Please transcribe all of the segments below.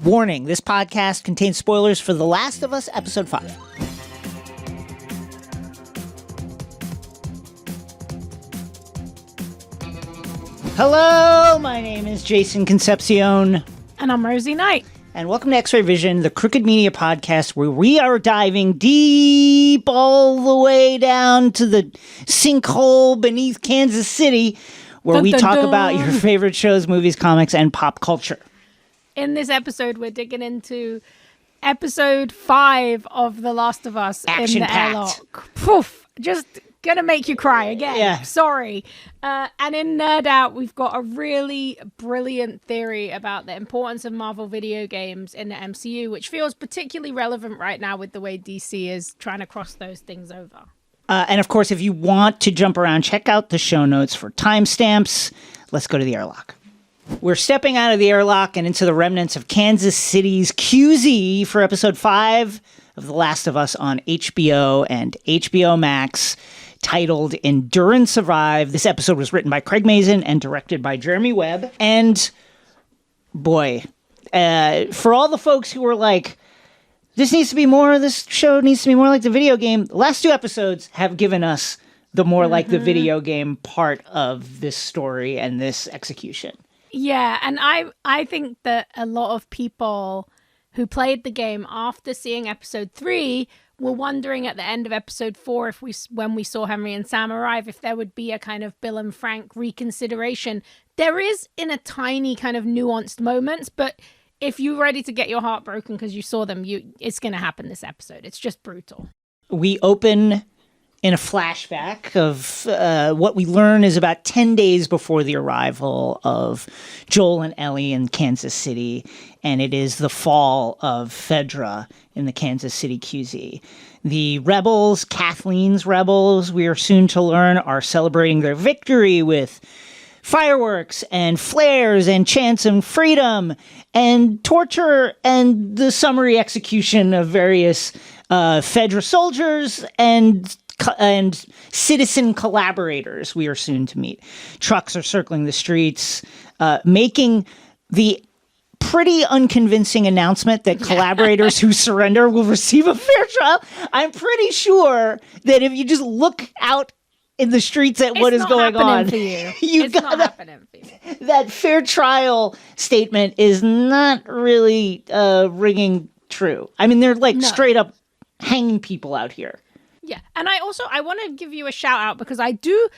Warning, this podcast contains spoilers for The Last of Us Episode 5. Hello, my name is Jason Concepcion. And I'm Rosie Knight. And welcome to X-Ray Vision, the Crooked Media podcast, where we are diving deep all the way down to the sinkhole beneath Kansas City, where we talk about your favorite shows, movies, comics, and pop culture. In this episode, we're digging into episode 5 of The Last of Us in the Airlock. Poof! Just gonna make you cry again. Yeah. Sorry. And in Nerd Out, we've got a really brilliant theory about the importance of Marvel video games in the MCU, which feels particularly relevant right now with the way DC is trying to cross those things over. And of course, if you want to jump around, check out the show notes for timestamps. Let's go to the airlock. We're stepping out of the airlock and into the remnants of Kansas City's QZ for episode 5 of The Last of Us on HBO and HBO Max, titled Endure and Survive. This episode was written by Craig Mazin and directed by Jeremy Webb. And boy, for all the folks who were like, this show needs to be more like the video game, the last 2 episodes have given us the more like the video game part of this story and this execution. Yeah, and I think that a lot of people who played the game after seeing episode 3 were wondering at the end of episode 4 when we saw Henry and Sam arrive, if there would be a kind of Bill and Frank reconsideration. There is in a tiny kind of nuanced moments, but if you're ready to get your heart broken because you saw them, it's going to happen this episode. It's just brutal. We open in a flashback of what we learn is about 10 days before the arrival of Joel and Ellie in Kansas City, and it is the fall of Fedra in the Kansas City QZ. The rebels, Kathleen's rebels, we are soon to learn, are celebrating their victory with fireworks and flares and chants of freedom and torture and the summary execution of various Fedra soldiers and citizen collaborators we are soon to meet. Trucks are circling the streets, making the pretty unconvincing announcement that collaborators who surrender will receive a fair trial. I'm pretty sure that if you just look out in the streets at what is going on, it's not happening for you. That fair trial statement is not really ringing true. I mean, they're straight up hanging people out here. Yeah, and I want to give you a shout out because I do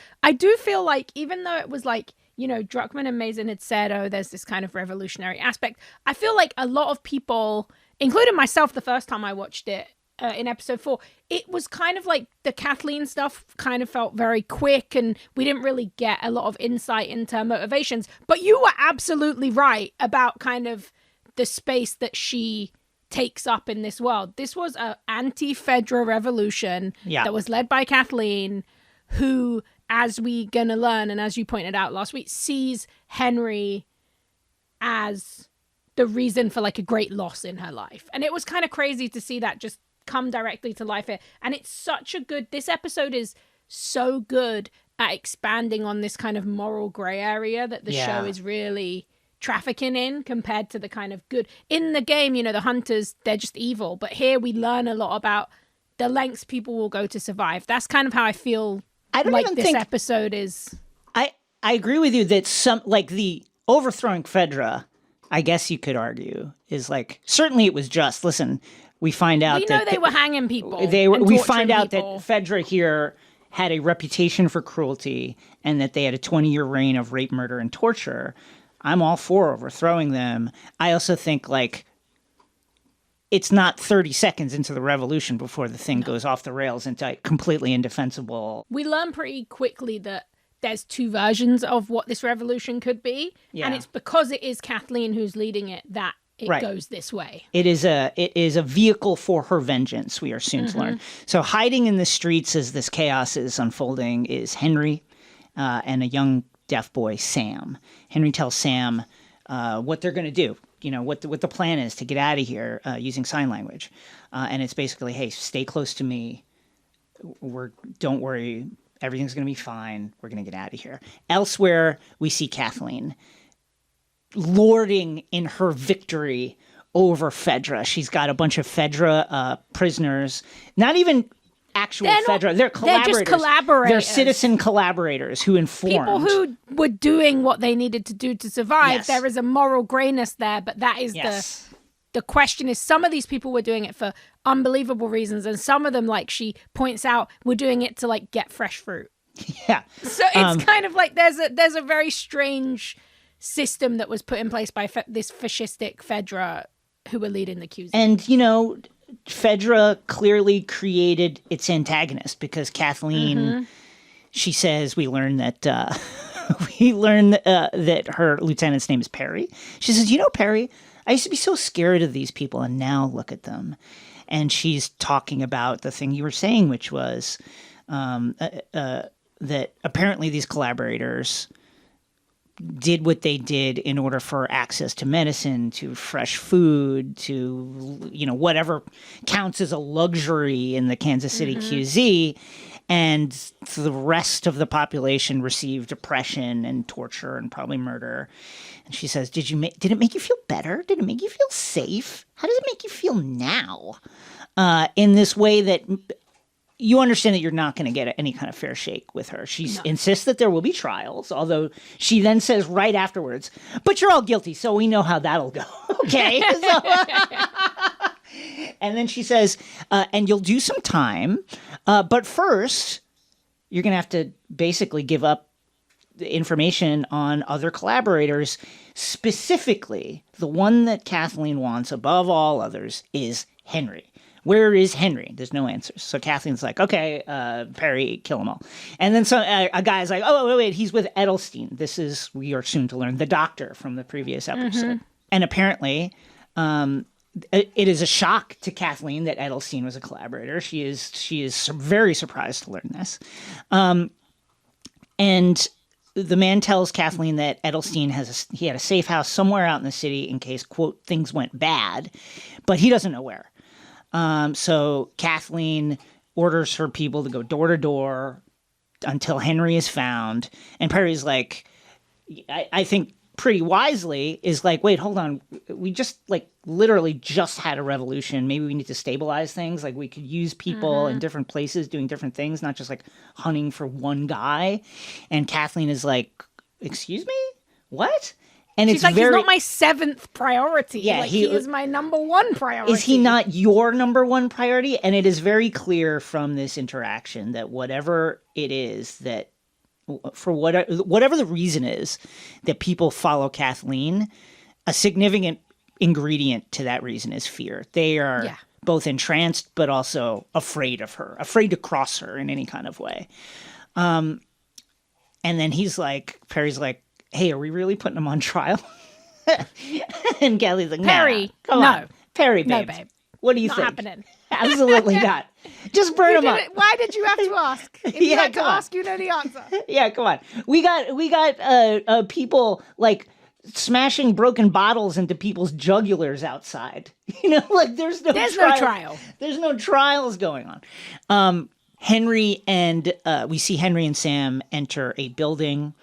feel like, even though it was like, you know, Druckmann and Mazin had said, oh, there's this kind of revolutionary aspect, I feel like a lot of people, including myself the first time I watched it in episode 4, it was kind of like the Kathleen stuff kind of felt very quick and we didn't really get a lot of insight into her motivations. But you were absolutely right about kind of the space that she takes up in this world. This was an anti-Fedra revolution that was led by Kathleen, who, as we gonna learn, and as you pointed out last week, sees Henry as the reason for like a great loss in her life. And it was kind of crazy to see that just come directly to life here. And it's such a good, this episode is so good at expanding on this kind of moral gray area that the show is really trafficking in compared to the kind of good. In the game, you know, the hunters, they're just evil. But here we learn a lot about the lengths people will go to survive. That's kind of how I feel this episode is. I agree with you that some, like, the overthrowing Fedra, I guess you could argue, is like, certainly it was just, listen, we find out that they were hanging people. We find out that Fedra here had a reputation for cruelty and that they had a 20-year reign of rape, murder, and torture. I'm all for overthrowing them. I also think, like, it's not 30 seconds into the revolution before the thing goes off the rails into completely indefensible. We learn pretty quickly that there's 2 versions of what this revolution could be. Yeah. And it's because it is Kathleen who's leading it that it goes this way. It is a vehicle for her vengeance, we are soon to learn. So hiding in the streets as this chaos is unfolding is Henry and a young deaf boy, Sam. Henry tells Sam what they're going to do, you know, what the plan is to get out of here using sign language. And it's basically, hey, stay close to me. Don't worry. Everything's going to be fine. We're going to get out of here. Elsewhere, we see Kathleen lording in her victory over Fedra. She's got a bunch of Fedra prisoners, not even actual Fedra. They're collaborators. They're just collaborators. They're citizen collaborators who informed. People who were doing what they needed to do to survive. Yes. There is a moral grayness there, but that is the question is some of these people were doing it for unbelievable reasons, and some of them, like she points out, were doing it to like get fresh fruit. Yeah. So it's kind of like there's a very strange system that was put in place by this fascistic Fedra who were leading the QZ. And, you know, Fedra clearly created its antagonist because Kathleen, she says, we learn that that her lieutenant's name is Perry. She says, you know, Perry, I used to be so scared of these people, and now look at them. And she's talking about the thing you were saying, which was that apparently these collaborators did what they did in order for access to medicine, to fresh food, to, you know, whatever counts as a luxury in the Kansas City QZ. And the rest of the population received oppression and torture and probably murder. And she says, did it make you feel better? Did it make you feel safe? How does it make you feel now? In this way that you understand that you're not going to get any kind of fair shake with her. She insists that there will be trials, although she then says right afterwards, but you're all guilty, so we know how that'll go. Okay. And then she says, and you'll do some time, but first you're going to have to basically give up the information on other collaborators. Specifically, the one that Kathleen wants above all others is Henry. Where is Henry? There's no answers. So Kathleen's like, okay, Perry, kill them all. And then a guy's like, oh, wait, he's with Edelstein. This is, we are soon to learn, the doctor from the previous episode. And apparently, it is a shock to Kathleen that Edelstein was a collaborator. She is very surprised to learn this. And the man tells Kathleen that Edelstein he had a safe house somewhere out in the city in case, quote, things went bad, but he doesn't know where. So Kathleen orders her people to go door to door until Henry is found. And Perry's like, I think pretty wisely, is like, wait, hold on. We just literally just had a revolution. Maybe we need to stabilize things. Like we could use people in different places doing different things, not just hunting for one guy. And Kathleen is like, excuse me? What? And she's like, he's not my 7th priority. Yeah, he is my number 1 priority. Is he not your number 1 priority? And it is very clear from this interaction that whatever it is that, for whatever the reason is that people follow Kathleen, a significant ingredient to that reason is fear. They are both entranced, but also afraid of her, afraid to cross her in any kind of way. And then Perry's like, hey, are we really putting him on trial? And Kelly's like, Perry, come on. Perry, babe. No, babe. What do you not think? Happening. Absolutely not. Just burn him up. Why did you have to ask? If you had to ask, you know the answer. Yeah, come on. We got people smashing broken bottles into people's jugulars outside. There's no trial. There's no trials going on. Henry and we see Henry and Sam enter a building.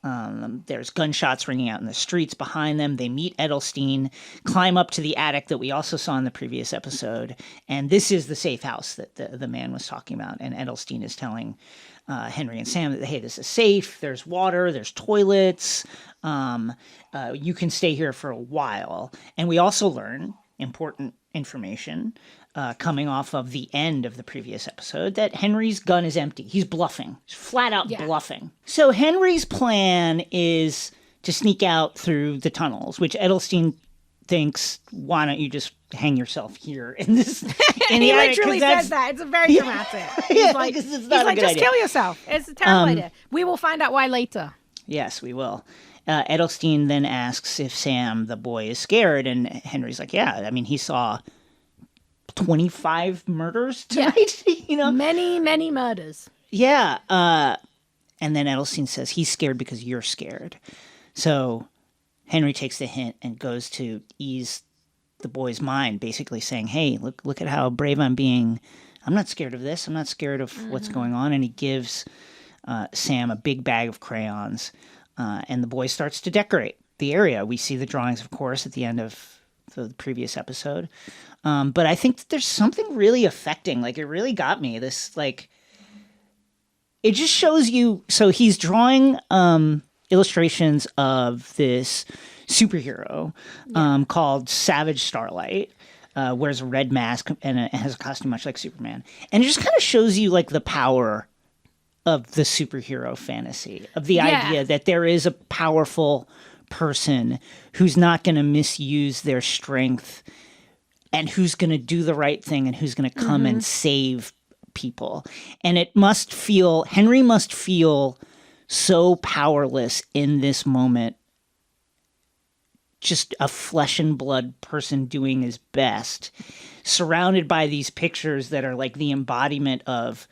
There's gunshots ringing out in the streets behind them. They meet Edelstein, climb up to the attic that we also saw in the previous episode. And this is the safe house that the man was talking about. And Edelstein is telling Henry and Sam that, hey, this is safe. There's water. There's toilets. You can stay here for a while. And we also learn important information coming off of the end of the previous episode that Henry's gun is empty. He's bluffing. He's flat out bluffing. So Henry's plan is to sneak out through the tunnels, which Edelstein thinks, why don't you just hang yourself here in this in he literally says that. It's very dramatic. He's like, just kill yourself. It's a terrible idea. We will find out why later. Yes, we will. Edelstein then asks if Sam, the boy, is scared, and Henry's like, yeah, I mean, he saw 25 murders tonight. Many, many murders. Yeah. And then Edelstein says he's scared because you're scared. So Henry takes the hint and goes to ease the boy's mind, basically saying, hey, look at how brave I'm being. I'm not scared of this. I'm not scared of what's going on. And he gives Sam a big bag of crayons. And the boy starts to decorate the area. We see the drawings, of course, at the end of the previous episode. But I think that there's something really affecting. Like, it really got me. This, like, it just shows you. So he's drawing illustrations of this superhero called Savage Starlight. Wears a red mask and has a costume much like Superman. And it just kind of shows you, like, the power of the superhero fantasy, of the idea that there is a powerful person who's not going to misuse their strength and who's going to do the right thing and who's going to come and save people. And Henry must feel so powerless in this moment, just a flesh and blood person doing his best, surrounded by these pictures that are like the embodiment of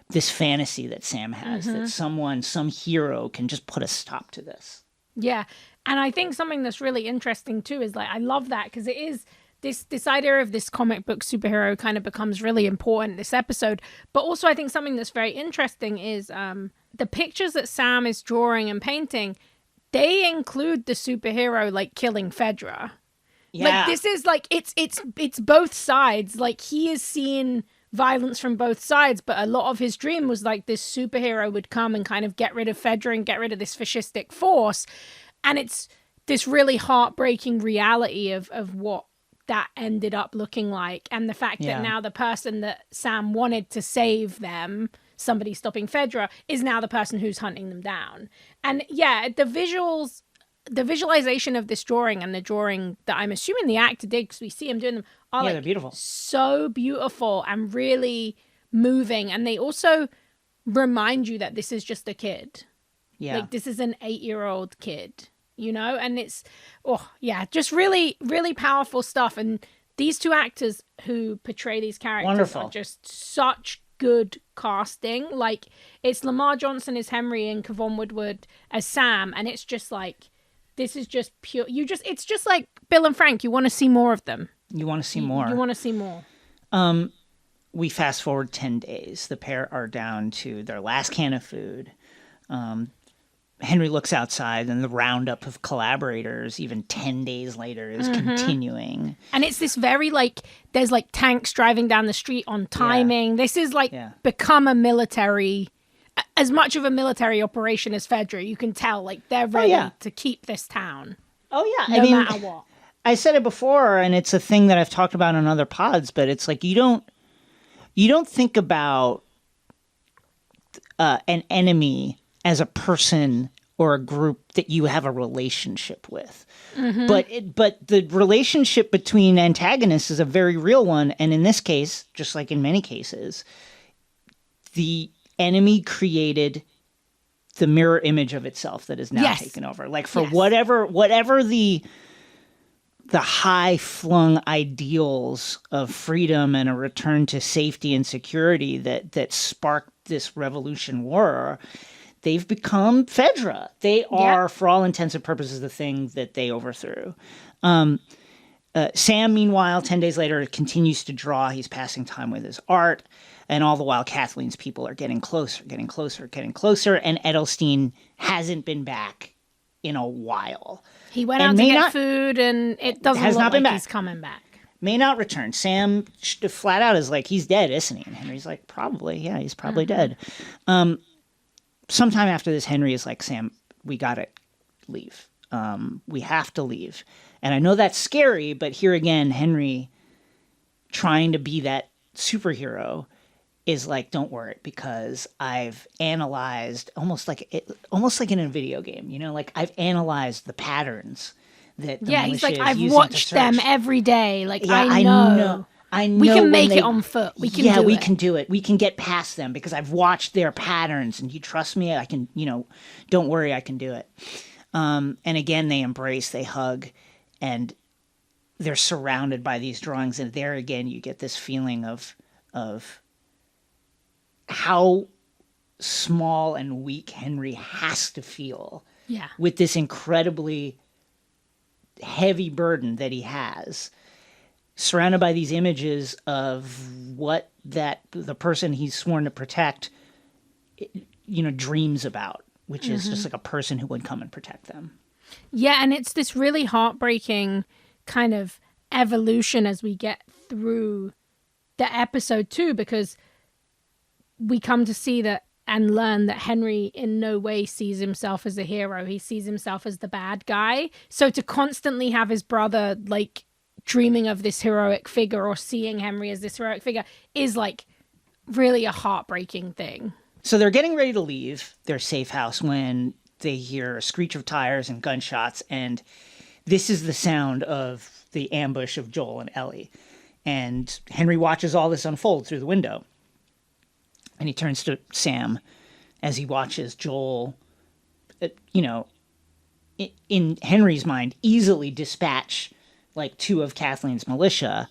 this fantasy that Sam has, that some hero can just put a stop to this. Yeah. And I think something that's really interesting too is, like, I love that because it is this idea of this comic book superhero kind of becomes really important this episode. But also I think something that's very interesting is the pictures that Sam is drawing and painting, they include the superhero, like, killing Fedra. Yeah. Like, this is like, it's both sides. Like, he is seeing violence from both sides, but a lot of his dream was like this superhero would come and kind of get rid of Fedra and get rid of this fascistic force. And it's this really heartbreaking reality of what that ended up looking like. And the fact that now the person that Sam wanted to save them, somebody stopping Fedra, is now the person who's hunting them down. And yeah, the visualization of this drawing and the drawing that I'm assuming the actor did, because we see him doing them, are like, they're beautiful. So beautiful and really moving. And they also remind you that this is just a kid. Yeah. Like, this is an 8-year-old kid, you know? And it's, just really, really powerful stuff. And these two actors who portray these characters are just such good casting. Like, it's Lamar Johnson as Henry and Kevon Woodward as Sam. And it's just like, this is just pure. It's just like Bill and Frank. You want to see more of them. You want to see more. You want to see more. We fast forward 10 days. The pair are down to their last can of food. Henry looks outside, and the roundup of collaborators, even 10 days later, is continuing. And it's this very, like, there's, like, tanks driving down the street on timing. This is, like, become a military, as much of a military operation as Fedra. You can tell, like, they're ready to keep this town. Oh, yeah. No matter what. I said it before, and it's a thing that I've talked about on other pods, but it's like you don't think about an enemy as a person or a group that you have a relationship with. But the relationship between antagonists is a very real one, and in this case, just like in many cases, the enemy created the mirror image of itself that is now taken over. Like, for whatever the high-flung ideals of freedom and a return to safety and security that sparked this revolution were, they've become Fedra. They are, for all intents and purposes, the thing that they overthrew. Sam, meanwhile, 10 days later, continues to draw. He's passing time with his art. And all the while, Kathleen's people are getting closer. And Edelstein hasn't been back in a while. He went out to get food, and it doesn't look like he's coming back. May not return. Sam flat out is like, he's dead, isn't he? And Henry's like, probably. Yeah, he's probably dead. Sometime after this, Henry is like, Sam, we gotta leave. We have to leave. And I know that's scary, but here again, Henry, trying to be that superhero, is like, don't worry, because I've analyzed almost like in a video game, you know, like I've analyzed the patterns that the he's like, I've watched them every day. Like, I know. We can make it on foot. We can do it. We can get past them because I've watched their patterns, and you trust me, I can, don't worry, I can do it. And again, they embrace, they hug, and they're surrounded by these drawings. And there again, you get this feeling of how small and weak Henry has to feel with this incredibly heavy burden that he has, surrounded by these images of what the person he's sworn to protect, dreams about, which is just like a person who would come and protect them. Yeah, and it's this really heartbreaking kind of evolution as we get through the episode too, because we come to see that and learn that Henry in no way sees himself as a hero. He sees himself as the bad guy. So to constantly have his brother like dreaming of this heroic figure or seeing Henry as this heroic figure is like really a heartbreaking thing. So they're getting ready to leave their safe house when they hear a screech of tires and gunshots. And this is the sound of the ambush of Joel and Ellie. And Henry watches all this unfold through the window. And he turns to Sam as he watches Joel, in Henry's mind, easily dispatch like 2 of Kathleen's militia.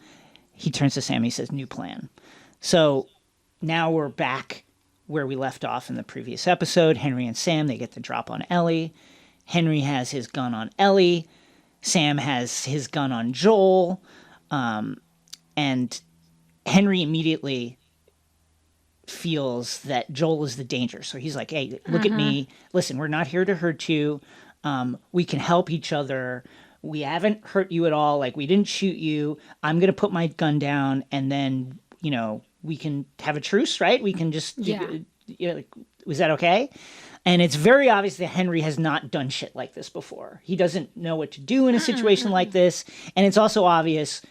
He turns to Sam, he says, new plan. So now we're back where we left off in the previous episode. Henry and Sam, they get the drop on Ellie. Henry has his gun on Ellie. Sam has his gun on Joel. And Henry immediately feels that Joel is the danger. So he's like, hey, look at me. Listen, we're not here to hurt you. We can help each other. We haven't hurt you at all. Like, we didn't shoot you. I'm going to put my gun down, and then, we can have a truce, right? We can just, was that okay? And it's very obvious that Henry has not done shit like this before. He doesn't know what to do in a situation like this. And it's also obvious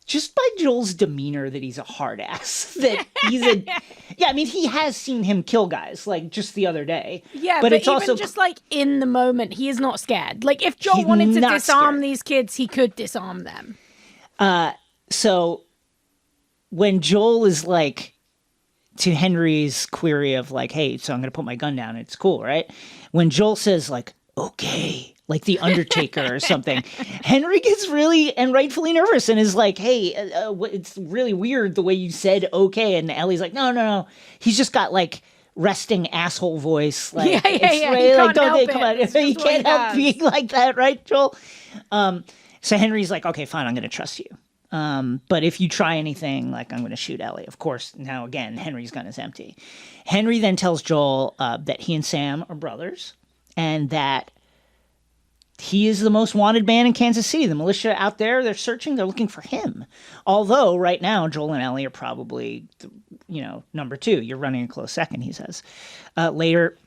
just by Joel's demeanor that he's a hard ass. That he's he has seen him kill guys, like, just the other day. Yeah, but it's even also just, like, in the moment, he is not scared. Like, if Joel wanted to disarm these kids, he could disarm them. So when Joel is, like, to Henry's query of, like, hey, so I'm going to put my gun down, it's cool, right? When Joel says, like, okay, like the Undertaker or something, Henry gets really and rightfully nervous and is like, hey, it's really weird the way you said okay. And Ellie's like, no. He's just got like resting asshole voice. Like, yeah. Really, like, come on. You can't help being like that, right, Joel? So Henry's like, okay, fine, I'm going to trust you. But if you try anything, like, I'm going to shoot Ellie. Of course, now again, Henry's gun is empty. Henry then tells Joel that he and Sam are brothers and that he is the most wanted man in Kansas City. The militia out there, they're searching, they're looking for him. Although right now, Joel and Ellie are probably, number 2. You're running a close second, he says. Later,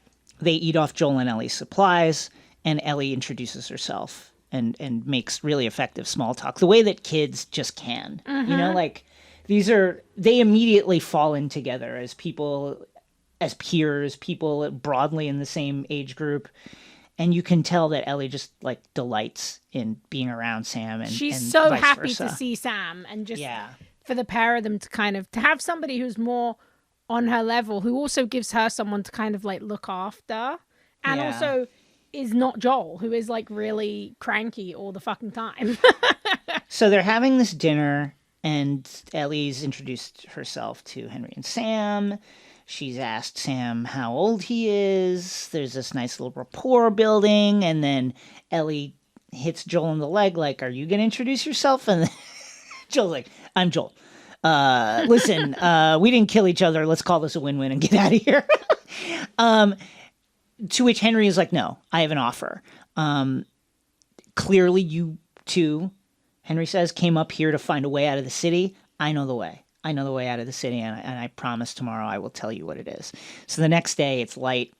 they eat off Joel and Ellie's supplies, and Ellie introduces herself and makes really effective small talk, the way that kids just can. Like, they immediately fall in together as people, as peers, people broadly in the same age group. And you can tell that Ellie just, like, delights in being around Sam. And she's so vice happy versa. to see Sam. And just for the pair of them to have somebody who's more on her level, who also gives her someone to kind of, like, look after. And also is not Joel, who is, like, really cranky all the fucking time. So they're having this dinner, and Ellie's introduced herself to Henry and Sam. She's asked Sam how old he is. There's this nice little rapport building. And then Ellie hits Joel in the leg, like, are you going to introduce yourself? And Joel's like, I'm Joel. Listen, we didn't kill each other. Let's call this a win-win and get out of here. To which Henry is like, no, I have an offer. Clearly you two, Henry says, came up here to find a way out of the city. I know the way. I know the way out of the city, and I promise tomorrow I will tell you what it is. So the next day, it's light.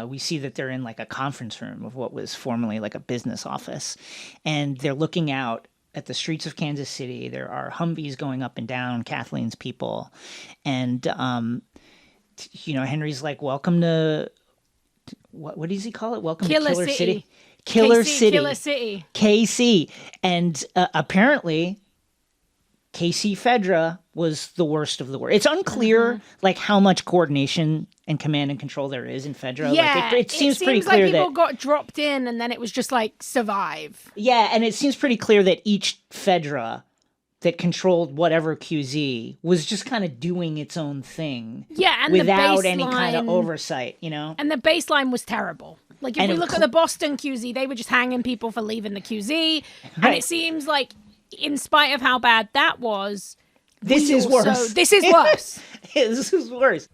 We see that they're in, like, a conference room of what was formerly, like, a business office. And they're looking out at the streets of Kansas City. There are Humvees going up and down, Kathleen's people. And, Henry's like, welcome to, what does he call it? Welcome to Killer City. Killer City. KC. And apparently KC Fedra was the worst of the worst. It's unclear, like, how much coordination and command and control there is in Fedra. Yeah, like, it seems pretty like clear people got dropped in, and then it was just like survive. Yeah, and it seems pretty clear that each Fedra that controlled whatever QZ was just kind of doing its own thing. Yeah, and without any kind of oversight, And the baseline was terrible. Like, if we look at the Boston QZ, they were just hanging people for leaving the QZ, and it seems like, in spite of how bad that was, this is worse. This is worse. This is worse.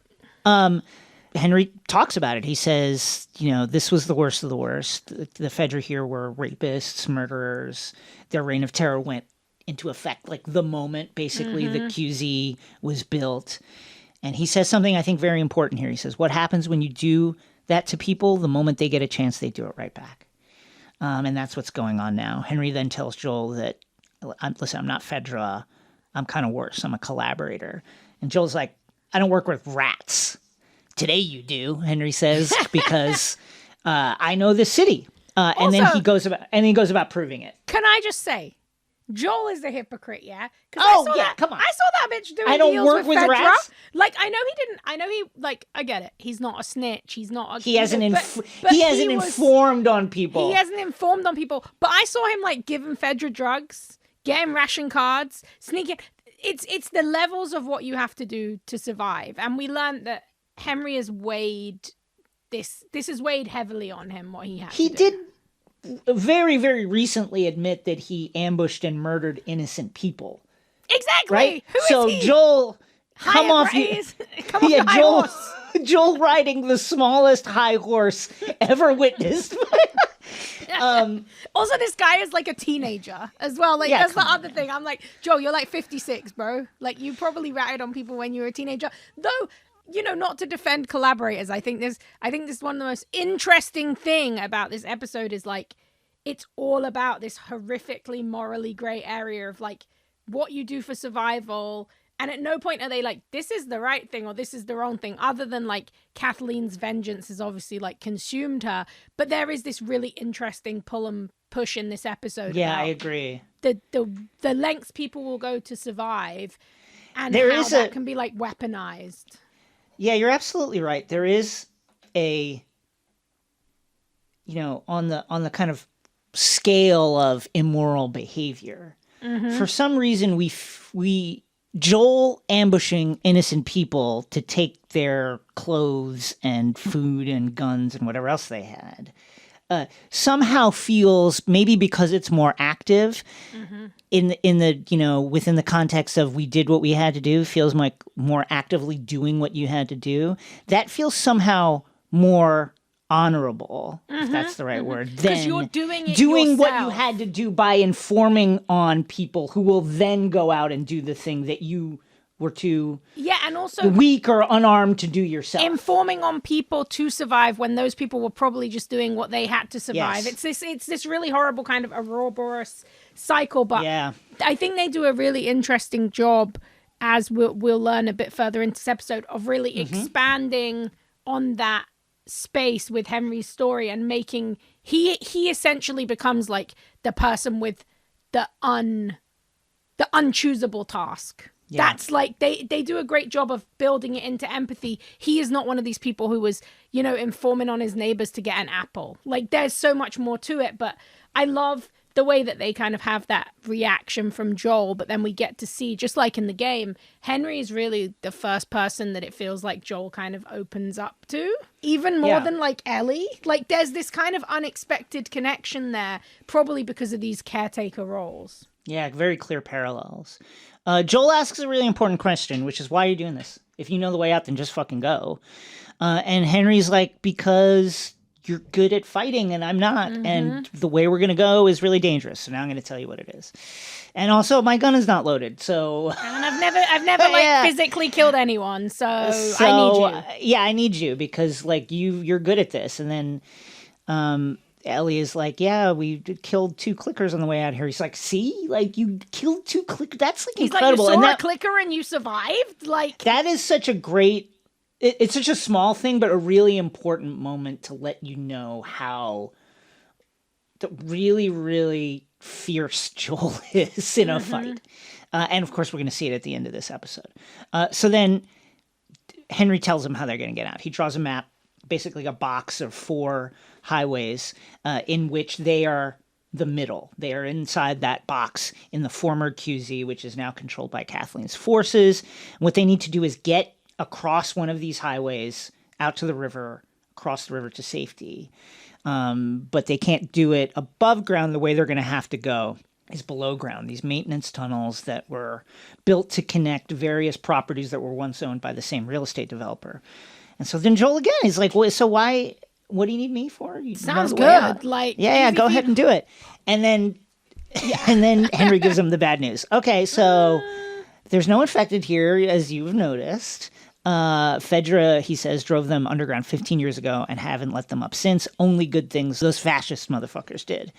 Henry talks about it. He says, this was the worst of the worst. The Fedra here were rapists, murderers. Their reign of terror went into effect, like the moment basically the QZ was built. And he says something I think very important here. He says, what happens when you do that to people, the moment they get a chance, they do it right back. And that's what's going on now. Henry then tells Joel that, listen, I'm not Fedra. I'm kind of worse. I'm a collaborator. And Joel's like, I don't work with rats. Today you do, Henry says, because I know this city. And then he goes about proving it. Can I just say, Joel is a hypocrite, yeah? Oh, yeah, come on. I saw that bitch doing I don't deals work with Fedra. rats. Like, I get it. He's not a snitch. He's not a... He hasn't he informed on people. He hasn't informed on people. But I saw him, like, giving Fedra drugs, getting ration cards, sneaking... It's the levels of what you have to do to survive. And we learned that Henry has weighed... This has weighed heavily on him, what he had to do. He did very, very recently admit that he ambushed and murdered innocent people. Exactly. Right? Who is he? Joel, come off the high horse. Joel riding the smallest high horse ever witnessed. Also, this guy is like a teenager as well. Like, that's the other thing. I'm like, Joel, you're like 56, bro. Like, you probably ratted on people when you were a teenager. Though, you know, not to defend collaborators. I think this one of the most interesting thing about this episode is like, it's all about this horrifically morally gray area of like what you do for survival. And at no point are they like, this is the right thing or this is the wrong thing, other than like Kathleen's vengeance has obviously like consumed her. But there is this really interesting pull and push in this episode. Yeah, I agree. The lengths people will go to survive and there how that can be like weaponized. Yeah, you're absolutely right. There is a, you know, on the kind of scale of immoral behavior. For some reason, we Joel ambushing innocent people to take their clothes and food and guns and whatever else they had somehow feels, maybe because it's more active in the you know, within the context of we did what we had to do, feels like more actively doing what you had to do. That feels somehow more honorable, if that's the right word, than you're doing what you had to do by informing on people who will then go out and do the thing that you were too and also weak or unarmed to do yourself. Informing on people to survive when those people were probably just doing what they had to survive. Yes. It's this really horrible kind of Ouroboros cycle, but I think they do a really interesting job, as we'll learn a bit further into this episode, of really expanding on that space with Henry's story and making he essentially becomes like the person with the unchoosable task. That's like they do a great job of building it into empathy. He is not one of these people who was, you know, informing on his neighbors to get an apple. Like, there's so much more to it, but I love the way that they kind of have that reaction from Joel, but then we get to see, just like in the game, Henry is really the first person that it feels like Joel kind of opens up to, even more than like Ellie. Like, there's this kind of unexpected connection there, probably because of these caretaker roles. Yeah, very clear parallels. Joel asks a really important question, which is, why are you doing this? If you know the way out, then just fucking go. And Henry's like, because you're good at fighting and I'm not. And the way we're going to go is really dangerous. So now I'm going to tell you what it is. And also, my gun is not loaded. So, and I've never like physically killed anyone. So I need you. Yeah, I need you because like you're good at this. And then, Ellie is like, yeah, we killed 2 clickers on the way out here. He's like, see, like you killed 2 clickers. That's like incredible. Like, you saw and a clicker and you survived. Like, that is such a great. It's such a small thing, but a really important moment to let you know how really, really fierce Joel is in a fight. And of course, we're going to see it at the end of this episode. So then Henry tells him how they're going to get out. He draws a map, basically a box of 4 highways in which they are the middle. They are inside that box in the former QZ, which is now controlled by Kathleen's forces. What they need to do is get across one of these highways out to the river, across the river to safety. But they can't do it above ground. The way they're going to have to go is below ground. These maintenance tunnels that were built to connect various properties that were once owned by the same real estate developer. And so then Joel again is like, well, so why, what do you need me for? You sounds good. Like, yeah, go ahead and do it. And then And then Henry gives him the bad news. Okay, so there's no infected here, as you've noticed. Fedra, he says, drove them underground 15 years ago and haven't let them up since. Only good things those fascist motherfuckers did.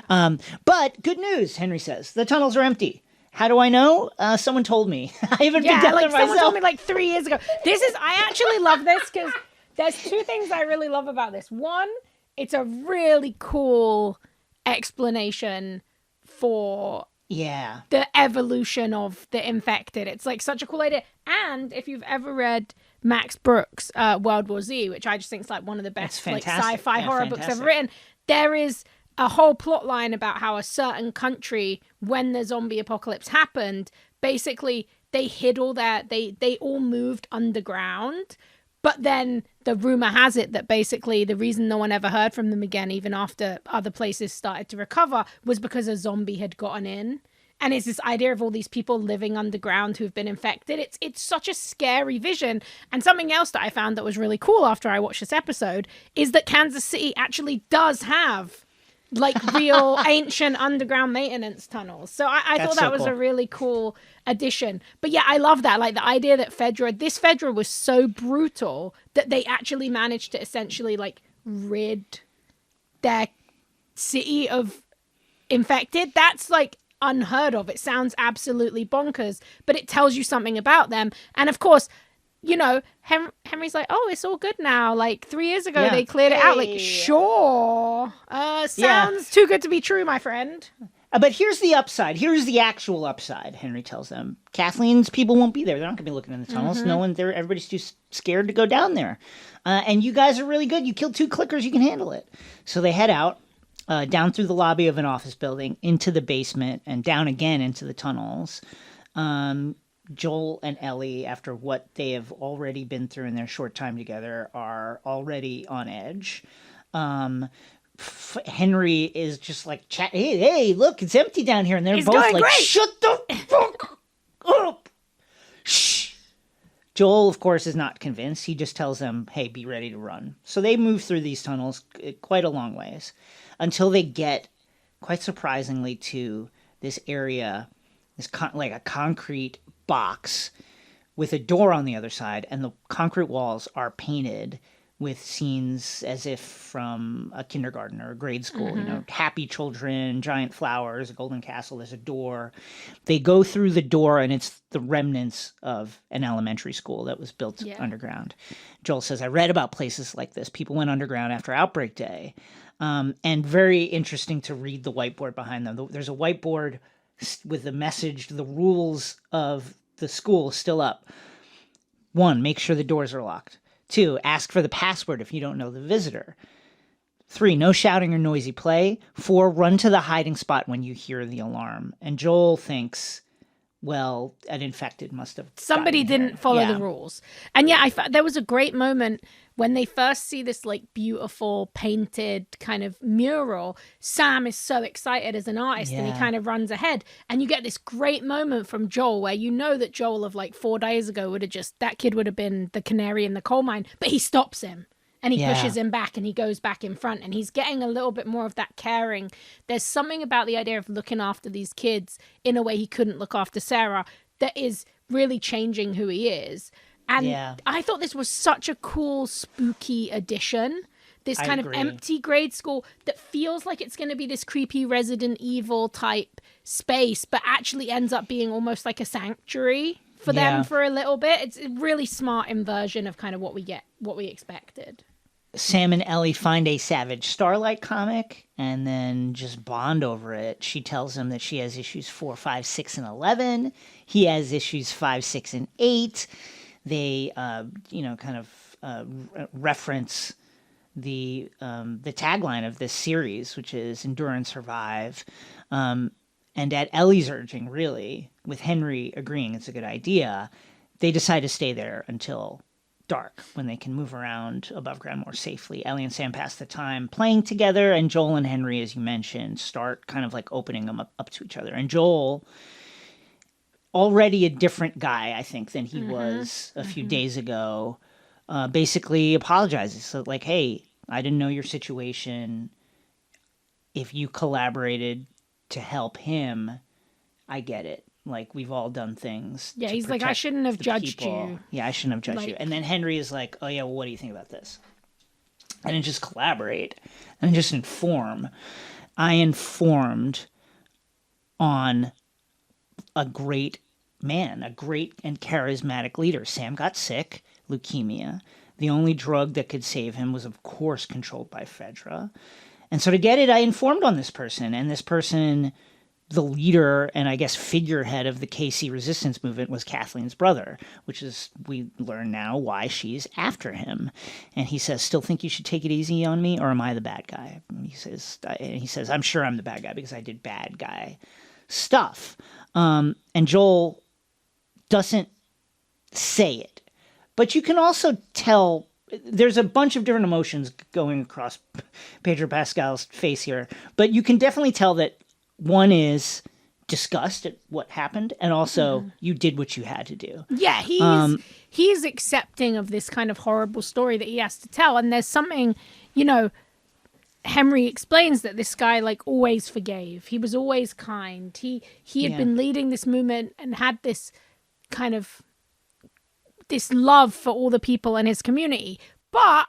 But good news, Henry says. The tunnels are empty. How do I know? Someone told me. I haven't been down there myself. Someone told me like 3 years ago. I actually love this because there's two things I really love about this. One, it's a really cool explanation for the evolution of the infected. It's like such a cool idea. And if you've ever read Max Brooks' World War Z, which I just think is like one of the best like sci-fi horror books ever written, there is a whole plot line about how a certain country, when the zombie apocalypse happened, basically they hid all they all moved underground. But then the rumor has it that basically the reason no one ever heard from them again, even after other places started to recover, was because a zombie had gotten in. And it's this idea of all these people living underground who've been infected. It's such a scary vision. And something else that I found that was really cool after I watched this episode is that Kansas City actually does have like real ancient underground maintenance tunnels. So I thought that was a really cool addition. But yeah, I love that. Like the idea that this Fedra was so brutal that they actually managed to essentially like rid their city of infected. That's like unheard of. It sounds absolutely bonkers, but it tells you something about them. And of course, you know, Henry's like, oh, it's all good now. Like 3 years ago, they cleared it out. Like, sure. Sounds too good to be true, my friend. But here's the upside. Here's the actual upside, Henry tells them. Kathleen's people won't be there. They're not going to be looking in the tunnels. No one there. Everybody's too scared to go down there. And you guys are really good. You killed 2 clickers. You can handle it. So they head out, down through the lobby of an office building, into the basement, and down again into the tunnels. Joel and Ellie, after what they have already been through in their short time together, are already on edge. Henry is just like, hey, look, it's empty down here. And they're both like, great. Shut the fuck up. Shh. Joel, of course, is not convinced. He just tells them, hey, be ready to run. So they move through these tunnels quite a long ways until they get, quite surprisingly, to this area, like a concrete box with a door on the other side, and the concrete walls are painted with scenes as if from a kindergarten or a grade school, you know, happy children, giant flowers, a golden castle, there's a door. They go through the door, and it's the remnants of an elementary school that was built underground. Joel says, I read about places like this. People went underground after Outbreak Day. And very interesting to read the whiteboard behind them. There's a whiteboard with the message, the rules of the school still up. 1, make sure the doors are locked. 2, ask for the password if you don't know the visitor. 3, no shouting or noisy play. 4, run to the hiding spot when you hear the alarm. And Joel thinks, well, an infected must have. Somebody didn't follow the rules. And yeah, there was a great moment when they first see this like beautiful painted kind of mural. Sam is so excited as an artist and he kind of runs ahead. And you get this great moment from Joel where you know that Joel of like 4 days ago that kid would have been the canary in the coal mine, but he stops him. And he pushes him back and he goes back in front and he's getting a little bit more of that caring. There's something about the idea of looking after these kids in a way he couldn't look after Sarah that is really changing who he is. And I thought this was such a cool, spooky addition. This kind of empty grade school that feels like it's going to be this creepy Resident Evil type space, but actually ends up being almost like a sanctuary for them for a little bit. It's a really smart inversion of kind of what we expected. Sam and Ellie find a Savage Starlight comic and then just bond over it. She tells him that she has issues 4, 5, 6, and 11. He has issues 5, 6, and 8. They, reference the tagline of this series, which is Endure and Survive. And at Ellie's urging, really, with Henry agreeing it's a good idea, they decide to stay there until dark, when they can move around above ground more safely. Ellie and Sam pass the time playing together, and Joel and Henry, as you mentioned, start kind of like opening them up to each other. And Joel, already a different guy, I think, than he was a few days ago, basically apologizes. So like, hey, I didn't know your situation. If you collaborated, to help him, I get it. Like, we've all done things. Yeah, to he's like, I protect shouldn't have the judged people. you. Yeah, I shouldn't have judged Like- you. And then Henry is like, oh yeah, well, what do you think about this? And then just collaborate and just inform. I informed on a great man, a great and charismatic leader. Sam got sick, leukemia. The only drug that could save him was, of course, controlled by Fedra. And so to get it, I informed on this person. And this person, the leader and I guess figurehead of the KC resistance movement, was Kathleen's brother, which is, we learn now, why she's after him. And he says, still think you should take it easy on me, or am I the bad guy? And he says, I'm sure I'm the bad guy because I did bad guy stuff. And Joel doesn't say it. But you can also tell there's a bunch of different emotions going across Pedro Pascal's face here. But you can definitely tell that one is disgust at what happened, and also you did what you had to do. Yeah, he's accepting of this kind of horrible story that he has to tell. And there's something, Henry explains that this guy like always forgave. He was always kind. He had been leading this movement and had this kind of this love for all the people in his community. But,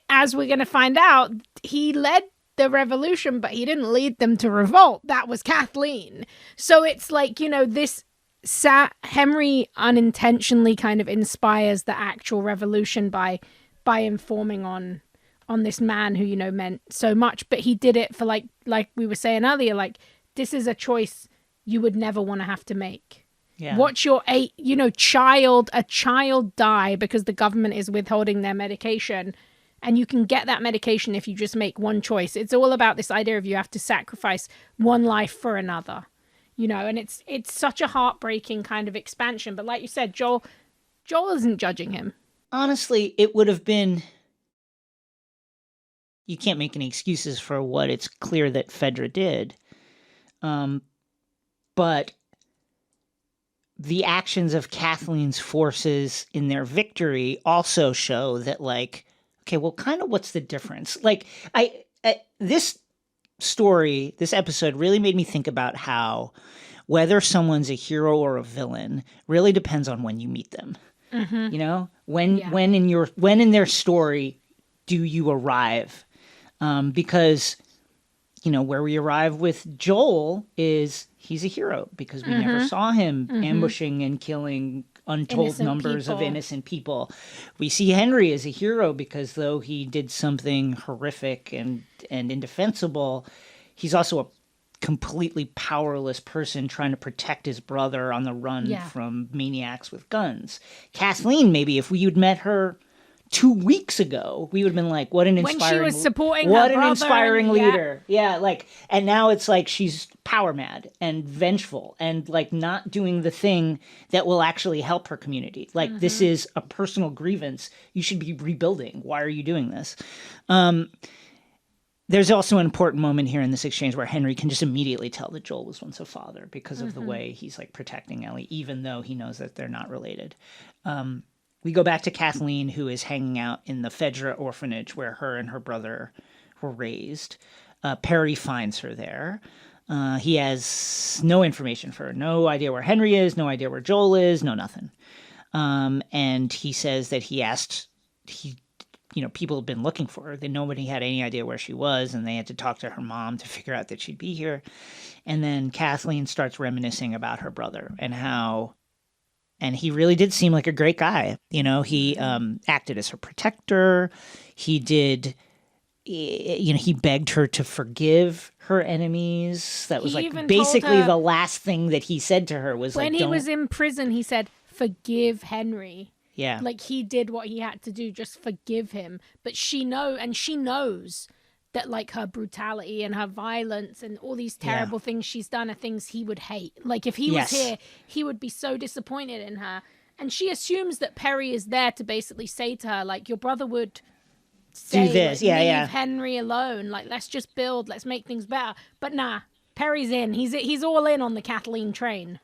as we're going to find out, he led the revolution, but he didn't lead them to revolt. That was Kathleen. So it's like, this Henry unintentionally kind of inspires the actual revolution by informing on this man who, meant so much. But he did it for like we were saying earlier, like, this is a choice you would never want to have to make. Yeah. Watch your a child die because the government is withholding their medication, and you can get that medication if you just make one choice. It's all about this idea of you have to sacrifice one life for another, and it's such a heartbreaking kind of expansion. But like you said, Joel isn't judging him. Honestly, it would have been, you can't make any excuses for what it's clear that Fedra did. But the actions of Kathleen's forces in their victory also show that, like, okay, well, kind of what's the difference? Like, this story, this episode really made me think about how whether someone's a hero or a villain really depends on when you meet them. Mm-hmm. When in their story do you arrive? Because, where we arrive with Joel is he's a hero because we never saw him ambushing and killing untold Innocent numbers of people. innocent people. We see Henry as a hero because though he did something horrific and indefensible, he's also a completely powerless person trying to protect his brother on the run from maniacs with guns. Kathleen, maybe if you'd met her 2 weeks ago, we would have been like, what an inspiring, When she was supporting what her an brother inspiring and- leader. Yeah, like, and now it's like she's power mad and vengeful and like not doing the thing that will actually help her community. Like, this is a personal grievance. You should be rebuilding. Why are you doing this? There's also an important moment here in this exchange where Henry can just immediately tell that Joel was once a father because of the way he's like protecting Ellie, even though he knows that they're not related. We go back to Kathleen, who is hanging out in the Fedra orphanage where her and her brother were raised. Perry finds her there. He has no information for her, no idea where Henry is, no idea where Joel is, no nothing. And he says that people have been looking for her. Nobody had any idea where she was, and they had to talk to her mom to figure out that she'd be here. And then Kathleen starts reminiscing about her brother and he really did seem like a great guy. He acted as her protector. He did, he begged her to forgive her enemies. That was He like even basically told her- the last thing that he said to her was When like, he was in prison, he said, forgive Henry. yeah. Like, he did what he had to do, just forgive him. But she knows that, like, her brutality and her violence and all these terrible things she's done are things he would hate. Like, if he was here, he would be so disappointed in her. And she assumes that Perry is there to basically say to her, like, your brother would say, do this. like, Yeah. leave Henry alone. Like, let's just build, let's make things better. But nah, Perry's in. He's all in on the Kathleen train.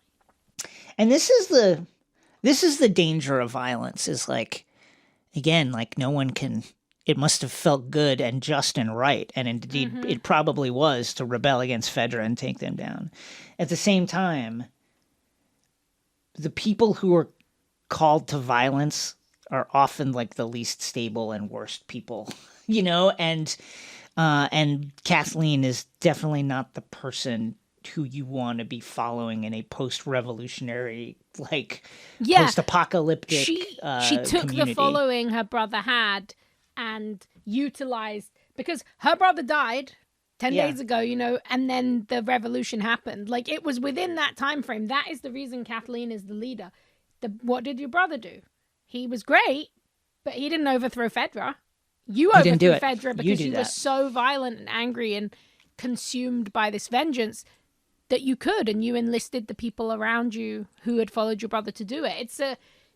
And this is the danger of violence is like, again, like no one can it must have felt good and just and right. And indeed, it probably was to rebel against Fedra and take them down. At the same time, the people who are called to violence are often like the least stable and worst people, and Kathleen is definitely not the person who you want to be following in a post-revolutionary, post-apocalyptic she took community. the following her brother had and utilized, because her brother died 10 days ago, and then the revolution happened. Like, it was within that time frame. That is the reason Kathleen is the leader. What did your brother do? He was great, but he didn't overthrow Fedra. You overthrew Fedra because you were so violent and angry and consumed by this vengeance that you could, and you enlisted the people around you who had followed your brother to do it.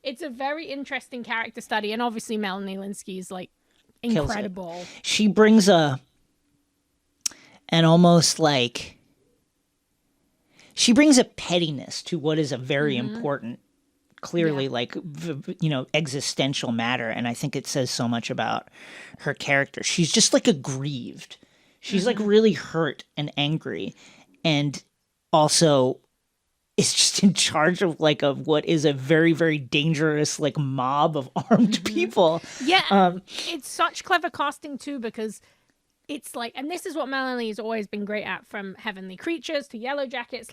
It's a very interesting character study, and obviously Melanie Linsky is like incredible. She brings an almost like she brings a pettiness to what is a very important, clearly existential matter, and I think it says so much about her character. She's just like aggrieved. She's like really hurt and angry, and also is just in charge of what is a very, very dangerous mob of armed people. Yeah, it's such clever casting too, because it's and this is what Melanie has always been great at, from Heavenly Creatures to Yellow Jackets.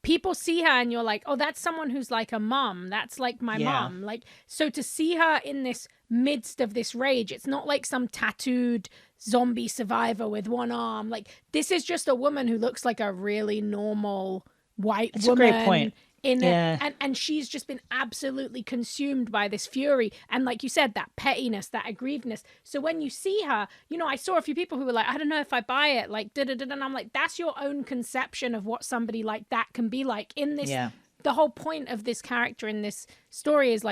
People see her and you're like, oh, that's someone who's like a mom. That's like my mom. So to see her in this midst of this rage, it's not like some tattooed zombie survivor with one arm. This is just a woman who looks like a really normal white woman. That's a great point. And she's just been absolutely consumed by this fury. And like you said, that pettiness, that aggrievedness. So when you see her, I saw a few people who were like, I don't know if I buy it, and I'm like, that's your own conception of what somebody like that can be like in this. Yeah. The whole point of this character in this story is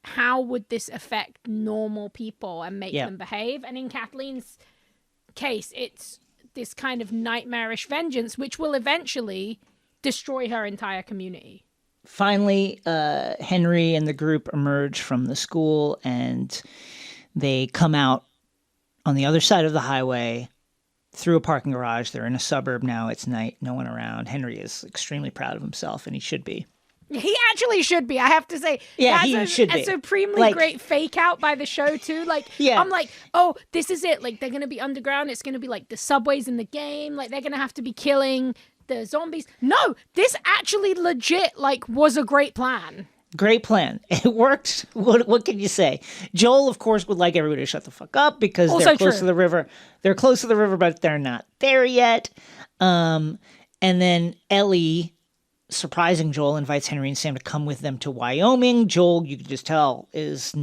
how would this affect normal people and make them behave? And in Kathleen's case, it's this kind of nightmarish vengeance, which will eventually destroy her entire community. Finally, Henry and the group emerge from the school, and they come out on the other side of the highway through a parking garage. They're in a suburb now. It's night. No one around. Henry is extremely proud of himself, and he should be. He actually should be, I have to say. Yeah, he should be. A supremely great fake out by the show, too. I'm like, oh, this is it. They're going to be underground. It's going to be the subways in the game. They're going to have to be killing the zombies. No, this actually legit, was a great plan. Great plan. It worked. What can you say? Joel, of course, would like everybody to shut the fuck up because they're close to the river. They're close to the river, but they're not there yet. And then Ellie, surprising Joel, invites Henry and Sam to come with them to Wyoming. Joel, you can just tell, he's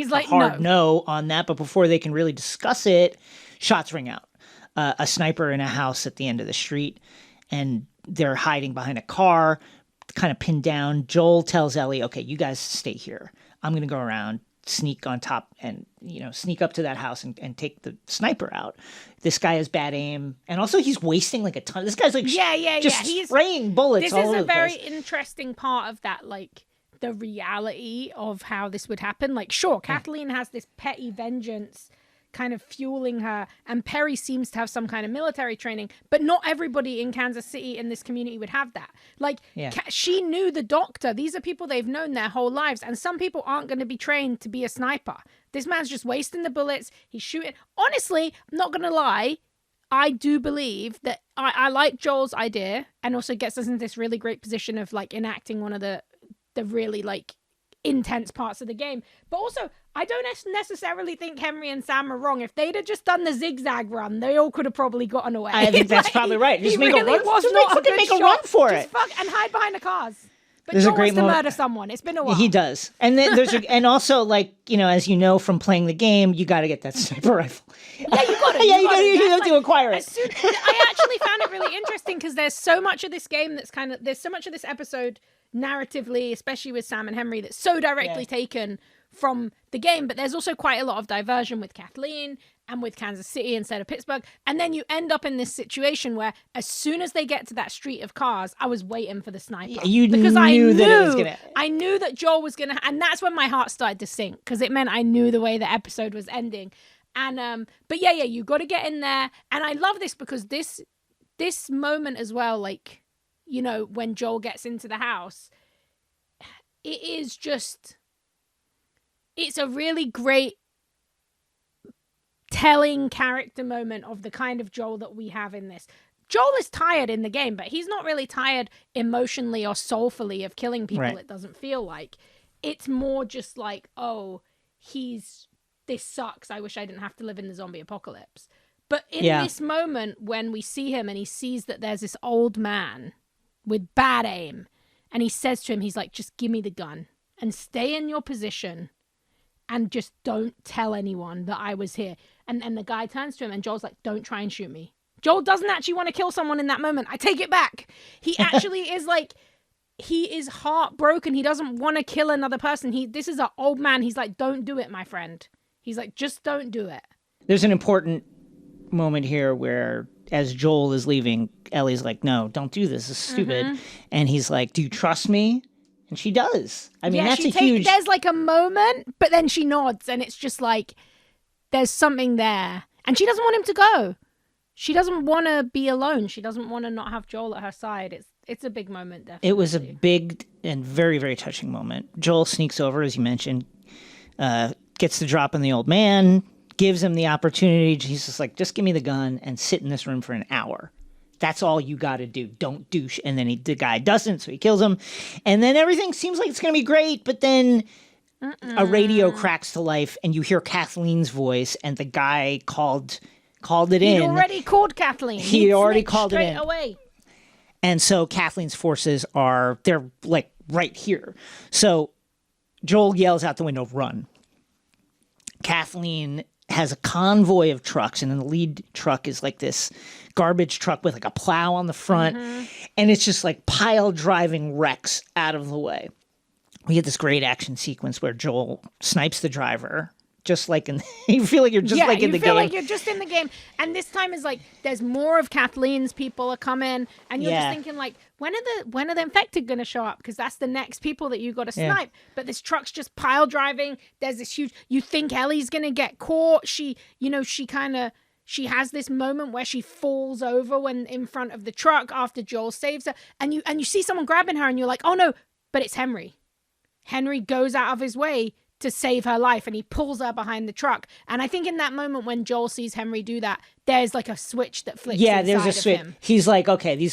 like hard no on that. But before they can really discuss it, shots ring out. A sniper in a house at the end of the street, and they're hiding behind a car, kind of pinned down. Joel tells Ellie, okay, you guys stay here. I'm going to go around, sneak on top, and sneak up to that house and take the sniper out. This guy has bad aim, and also he's wasting a ton. This guy's he's spraying bullets all over the place. This is a very interesting part of that, the reality of how this would happen. Sure, Kathleen has this petty vengeance kind of fueling her, and Perry seems to have some kind of military training, but not everybody in Kansas City in this community would have that. She knew the doctor. These are people they've known their whole lives, and some people aren't going to be trained to be a sniper. This man's just wasting the bullets. He's shooting. Honestly, I'm not going to lie, I do believe that I like Joel's idea, and also gets us into this really great position of enacting one of the really intense parts of the game. But also, I don't necessarily think Henry and Sam are wrong. If they'd have just done the zigzag run, they all could have probably gotten away. I think that's probably right. Just make a run. Make a run for it. And hide behind the cars. But Joel wants to murder someone. It's been a while. He does. And then and also, as you know from playing the game, you got to get that sniper rifle. Yeah, you got it. You have to acquire it. I actually found it really interesting because there's so much of this game there's so much of this episode narratively, especially with Sam and Henry, that's so directly taken from the game, but there's also quite a lot of diversion with Kathleen and with Kansas City instead of Pittsburgh. And then you end up in this situation where as soon as they get to that street of cars, I was waiting for the sniper. I knew that Joel was gonna, and that's when my heart started to sink, because it meant I knew the way the episode was ending. And but yeah, you got to get in there. And I love this because this moment as well, like, you know, when Joel gets into the house, it is just, it's a really great telling character moment of the kind of Joel that we have in this. Joel is tired in the game, but he's not really tired emotionally or soulfully of killing people. Right. It doesn't feel like. It's more just like, oh, this sucks. I wish I didn't have to live in the zombie apocalypse. But in this moment, when we see him and he sees that there's this old man with bad aim, and he says to him, he's like, just give me the gun and stay in your position and just don't tell anyone that I was here. And the guy turns to him and Joel's like, don't try and shoot me. Joel doesn't actually want to kill someone in that moment. I take it back. He actually is like, he is heartbroken. He doesn't want to kill another person. This is an old man. He's like, don't do it, my friend. He's like, just don't do it. There's an important moment here where, as Joel is leaving, Ellie's like, no, don't do this. This is stupid. Mm-hmm. And he's like, do you trust me? And she does. I mean, that's huge... There's like a moment, but then she nods, and it's just like, there's something there. And she doesn't want him to go. She doesn't want to be alone. She doesn't want to not have Joel at her side. It's a big moment, definitely. It was a big and very, very touching moment. Joel sneaks over, as you mentioned, gets the drop on the old man, gives him the opportunity. He's just like, just give me the gun and sit in this room for an hour. That's all you got to do. Don't douche. And then the guy doesn't, so he kills him. And then everything seems like it's going to be great, but then a radio cracks to life, and you hear Kathleen's voice, and the guy called it in. He'd already called Kathleen. He'd already called it in. Straight away. And so Kathleen's forces they're like right here. So Joel yells out the window, run. Kathleen has a convoy of trucks, and then the lead truck is like this garbage truck with like a plow on the front. Mm-hmm. And it's just like pile driving wrecks out of the way. We get this great action sequence where Joel snipes the driver. Just like you feel like you're just like in the game. You feel like you're just in the game. And this time is like, there's more of Kathleen's people are coming. And you're just thinking like, when are the infected going to show up? Because that's the next people that you got to snipe. But this truck's just pile driving. There's this huge, you think Ellie's going to get caught. She has this moment where she falls over when in front of the truck after Joel saves her. And you see someone grabbing her and you're like, oh no, but it's Henry. Henry goes out of his way to save her life, and he pulls her behind the truck. And I think in that moment when Joel sees Henry do that, there's like a switch that flips inside there's a switch. Him. He's like, okay,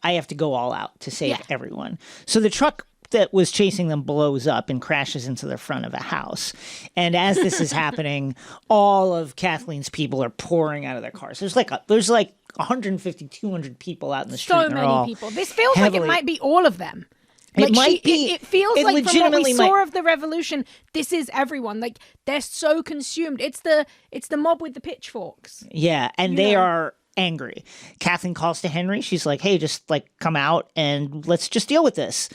I have to go all out to save everyone. So the truck that was chasing them blows up and crashes into the front of a house. And as this is happening, all of Kathleen's people are pouring out of their cars. There's like 150, 200 people out in the street. So many people. This feels like it might be all of them. Like it feels like from what we saw of the revolution, this is everyone. Like they're so consumed. It's the mob with the pitchforks. Yeah, and they are angry. Kathleen calls to Henry. She's like, "Hey, just like come out and let's just deal with this."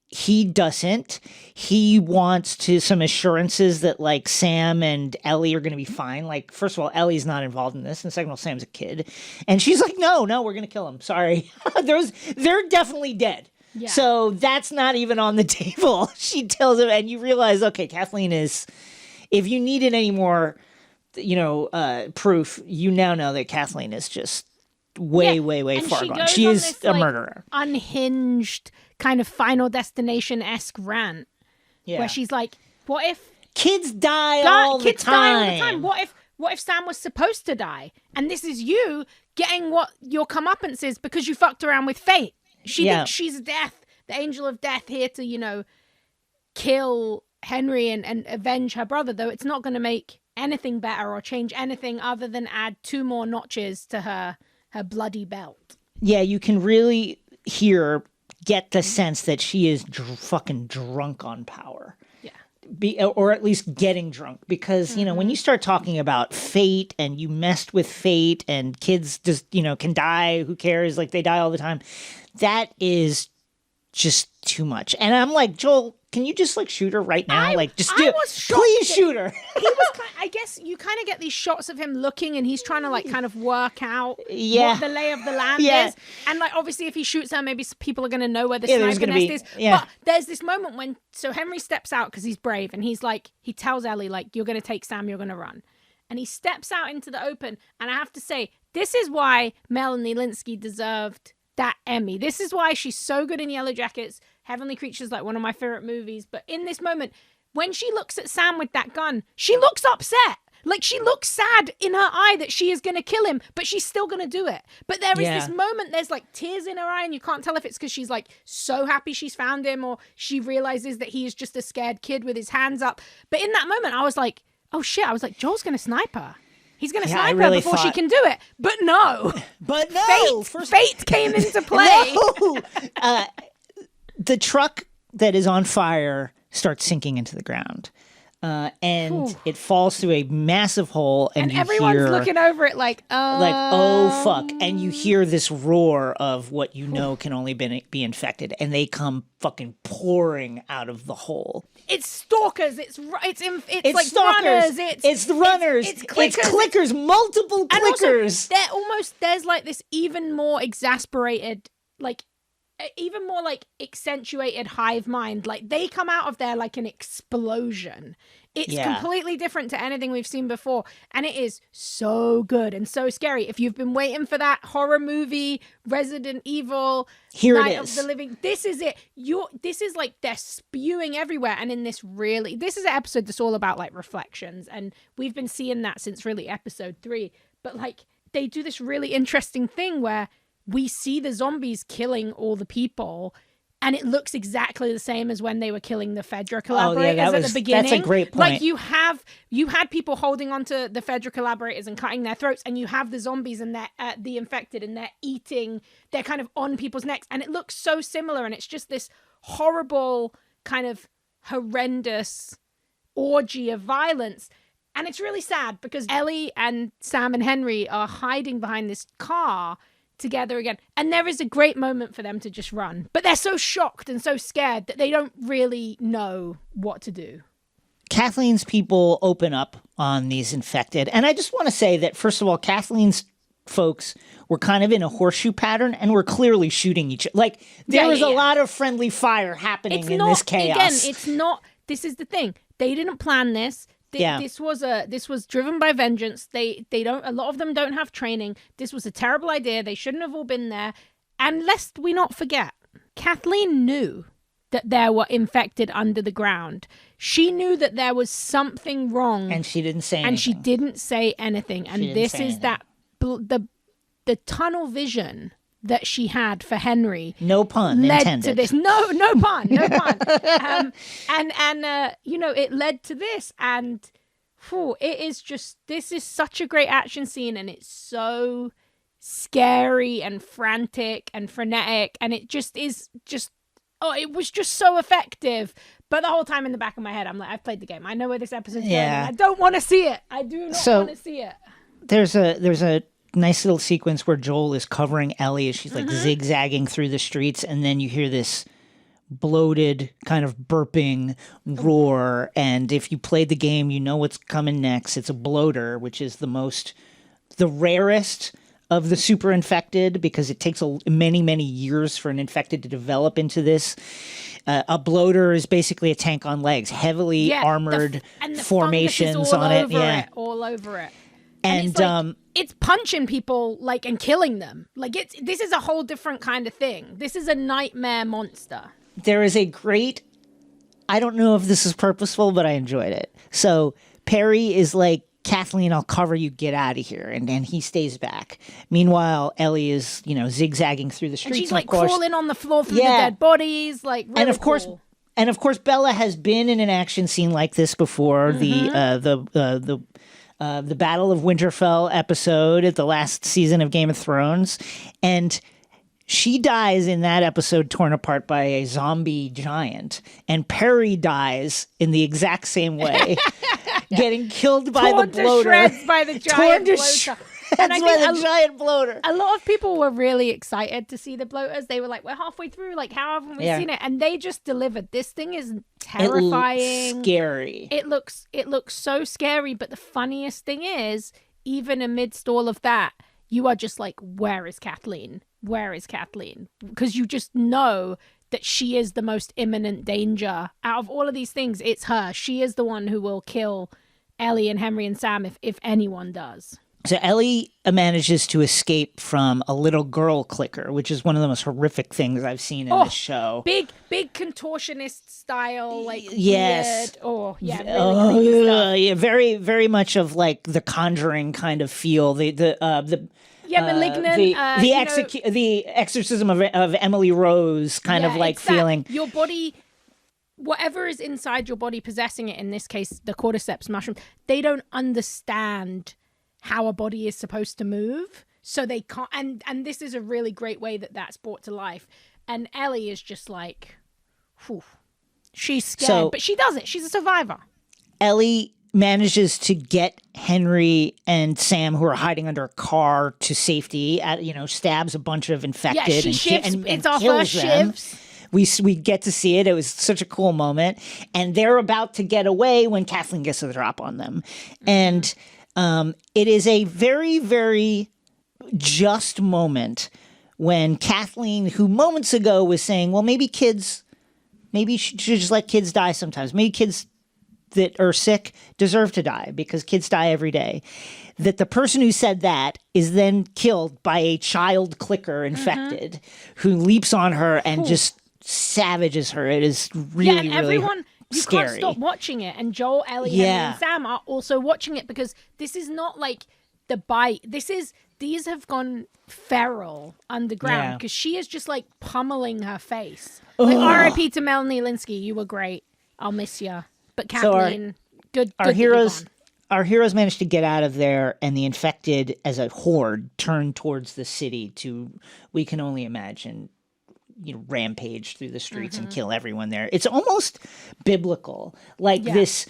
He doesn't. He wants some assurances that like Sam and Ellie are going to be fine. Like, first of all, Ellie's not involved in this, and second of all, Sam's a kid, and she's like, "No, we're going to kill him. Sorry, they're definitely dead." Yeah. So that's not even on the table. She tells him, and you realize, okay, Kathleen is, if you needed any more, proof, you now know that Kathleen is just way far gone. She is a murderer. Unhinged kind of Final Destination-esque rant. Yeah. Where she's like, what if... Kids die all the time. What if Sam was supposed to die? And this is you getting what your comeuppance is because you fucked around with fate. She thinks she's death, the angel of death, here to, kill Henry and avenge her brother, though it's not going to make anything better or change anything other than add 2 more notches to her bloody belt. Yeah, you can really get the sense that she is fucking drunk on power. Yeah. Or at least getting drunk, because, when you start talking about fate and you messed with fate and kids just, can die, who cares? Like they die all the time. That is just too much. And I'm like, Joel, can you just like shoot her right now? Just I do it. was shocked Please that shoot her. He was I guess you kind of get these shots of him looking and he's trying to like kind of work out what the lay of the land is. And like obviously if he shoots her, maybe people are going to know where the sniper nest is. But there's this moment when Henry steps out because he's brave and he's like, he tells Ellie like, you're going to take Sam, you're going to run. And he steps out into the open. And I have to say, this is why Melanie Linsky deserved that Emmy. This is why she's so good in Yellow Jackets. Heavenly Creatures, like one of my favorite movies. But in this moment, when she looks at Sam with that gun, she looks upset. Like she looks sad in her eye that she is going to kill him, but she's still going to do it. But there is this moment, there's like tears in her eye and you can't tell if it's because she's like so happy she's found him or she realizes that he is just a scared kid with his hands up. But in that moment, I was like, oh shit. I was like, Joel's going to snipe her. He's going to snipe her before she can do it. But no. But no. Fate came into play. No. The truck that is on fire starts sinking into the ground. And it falls through a massive hole. And everyone's looking over it like, oh, fuck. And you hear this roar of what you know can only be infected. And they come fucking pouring out of the hole. It's stalkers. It's like stalkers. Runners. It's the runners. It's clickers. It's clickers. Multiple clickers. And also, there's like this even more exasperated, like, even more like accentuated hive mind. Like they come out of there like an explosion. It's completely different to anything we've seen before. And it is so good and so scary. If you've been waiting for that horror movie, Resident Evil, Night of the Living, this is it. This is like they're spewing everywhere. And in this is an episode that's all about like reflections. And we've been seeing that since really episode 3. But like they do this really interesting thing where we see the zombies killing all the people, and it looks exactly the same as when they were killing the Fedra collaborators at the beginning. That's a great point. Like you had people holding onto the Fedra collaborators and cutting their throats, and you have the zombies and the infected, and they're kind of on people's necks, and it looks so similar, and it's just this horrible kind of horrendous orgy of violence. And it's really sad because Ellie and Sam and Henry are hiding behind this car together again, and there is a great moment for them to just run, but they're so shocked and so scared that they don't really know what to do. Kathleen's people open up on these infected, and I just want to say that first of all, Kathleen's folks were kind of in a horseshoe pattern and were clearly shooting each other. Like there was a lot of friendly fire happening in this chaos. Again, it's not. This is the thing. They didn't plan this. This was driven by vengeance. They don't. A lot of them don't have training. This was a terrible idea. They shouldn't have all been there. And lest we not forget, Kathleen knew that there were infected under the ground. She knew that there was something wrong, and she didn't say anything. And she didn't say anything. And this is that the tunnel vision that she had for Henry. No pun led intended. to this. No pun. It led to this, and it is just, this is such a great action scene, and it's so scary and frantic and frenetic, and it just is it was just so effective. But the whole time in the back of my head, I'm like, I've played the game. I know where this episode's going. I don't want to see it. I do not want to see it. There's a nice little sequence where Joel is covering Ellie as she's like zigzagging through the streets, and then you hear this bloated kind of burping roar, and if you played the game, you know what's coming next. It's a bloater, which is the rarest of the super infected, because it takes many years for an infected to develop into this. A bloater is basically a tank on legs, heavily armored and the formations on it. All over it. And it's punching people like and killing them. Like this is a whole different kind of thing. This is a nightmare monster. There is a great, I don't know if this is purposeful, but I enjoyed it. So Perry is like, Kathleen, I'll cover you, get out of here. And he stays back. Meanwhile, Ellie is, zigzagging through the streets. And she's like crawling on the floor through the dead bodies. Like, really cool. And of course, Bella has been in an action scene like this before. The Battle of Winterfell episode at the last season of Game of Thrones. And she dies in that episode torn apart by a zombie giant. And Perry dies in the exact same way, getting killed by the bloater. Torn to shreds by the giant bloater. That's why the giant bloater. A lot of people were really excited to see the bloaters. They were like, we're halfway through. Like, how haven't we seen it? And they just delivered. This thing is terrifying. It looks scary. It looks so scary. But the funniest thing is, even amidst all of that, you are just like, where is Kathleen? Where is Kathleen? Because you just know that she is the most imminent danger. Out of all of these things, it's her. She is the one who will kill Ellie and Henry and Sam if anyone does. So Ellie manages to escape from a little girl clicker, which is one of the most horrific things I've seen in this show. Big contortionist style, like yes. Weird. Really stuff. Yeah, very, very much of like the Conjuring kind of feel. The malignant. The exorcism of Emily Rose kind of like feeling. Your body, whatever is inside your body possessing it, in this case, the cordyceps mushroom, they don't understand how a body is supposed to move. So they can't. And this is a really great way that that's brought to life. And Ellie is just like, whew, she's scared, but she does it. She's a survivor. Ellie manages to get Henry and Sam, who are hiding under a car, to safety. Stabs a bunch of infected and it's our kills first them. shivs. We get to see it. It was such a cool moment. And they're about to get away when Kathleen gets the drop on them. And it is a very, very just moment when Kathleen, who moments ago was saying, well, maybe you should just let kids die sometimes. Maybe kids that are sick deserve to die because kids die every day. That the person who said that is then killed by a child clicker infected who leaps on her and just savages her. It is really, everyone, really scary. You can't stop watching it. And Joel, Ellie, Henry, and Sam are also watching it because this is not like the bite. These have gone feral underground because she is just like pummeling her face. Like, R.I.P. to Melanie Linsky. You were great. I'll miss you. But Kathleen, good. Our heroes managed to get out of there, and the infected, as a horde, turned towards the city to, we can only imagine, rampage through the streets and kill everyone there. It's almost biblical, like this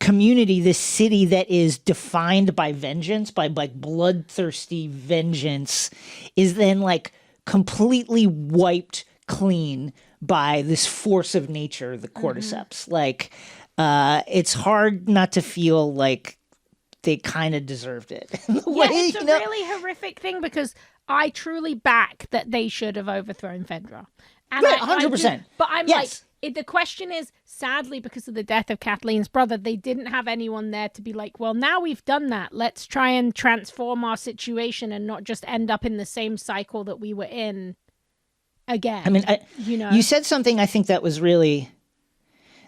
community, this city that is defined by vengeance, by like bloodthirsty vengeance, is then like completely wiped clean by this force of nature, the cordyceps. Like, it's hard not to feel like they kind of deserved it. It's a really horrific thing because I truly back that they should have overthrown Fedra. And 100%. But I'm like, the question is, sadly, because of the death of Kathleen's brother, they didn't have anyone there to be like, well, now we've done that. Let's try and transform our situation and not just end up in the same cycle that we were in again. I mean, you said something I think that really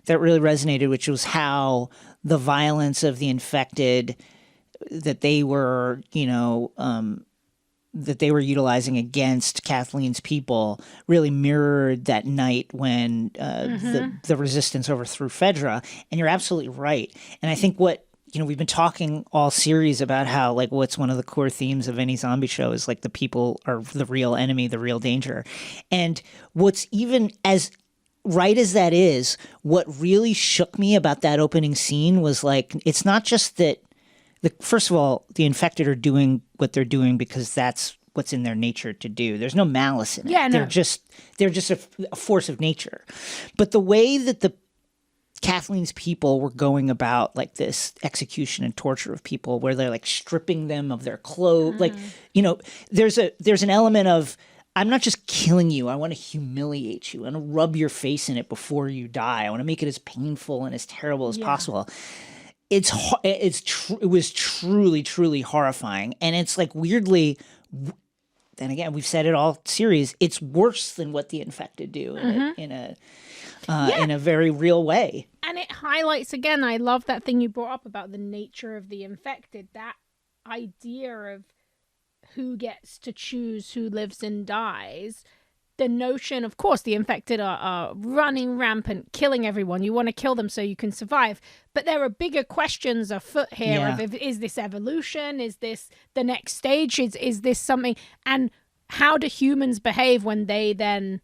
resonated, which was how the violence of the infected that they were, that they were utilizing against Kathleen's people really mirrored that night when the resistance overthrew Fedra. And you're absolutely right. And I think we've been talking all series about how, like, what's one of the core themes of any zombie show is, like, the people are the real enemy, the real danger. And what's even as right as that is, what really shook me about that opening scene was, like, it's not just that, first of all, the infected are doing what they're doing because that's what's in their nature to do. There's no malice in it. Yeah, no. They're just a force of nature. But the way that Kathleen's people were going about like this execution and torture of people, where they're like stripping them of their clothes, like, there's an element of, I'm not just killing you. I want to humiliate you. I want to rub your face in it before you die. I want to make it as painful and as terrible as possible. It was truly, truly horrifying. And it's like weirdly, then again, we've said it all series, it's worse than what the infected do in a very real way. And it highlights, again, I love that thing you brought up about the nature of the infected, that idea of who gets to choose who lives and dies. The notion, of course, the infected are running rampant, killing everyone. You want to kill them so you can survive. But there are bigger questions afoot here of, is this evolution? Is this the next stage? Is this something? And how do humans behave when they then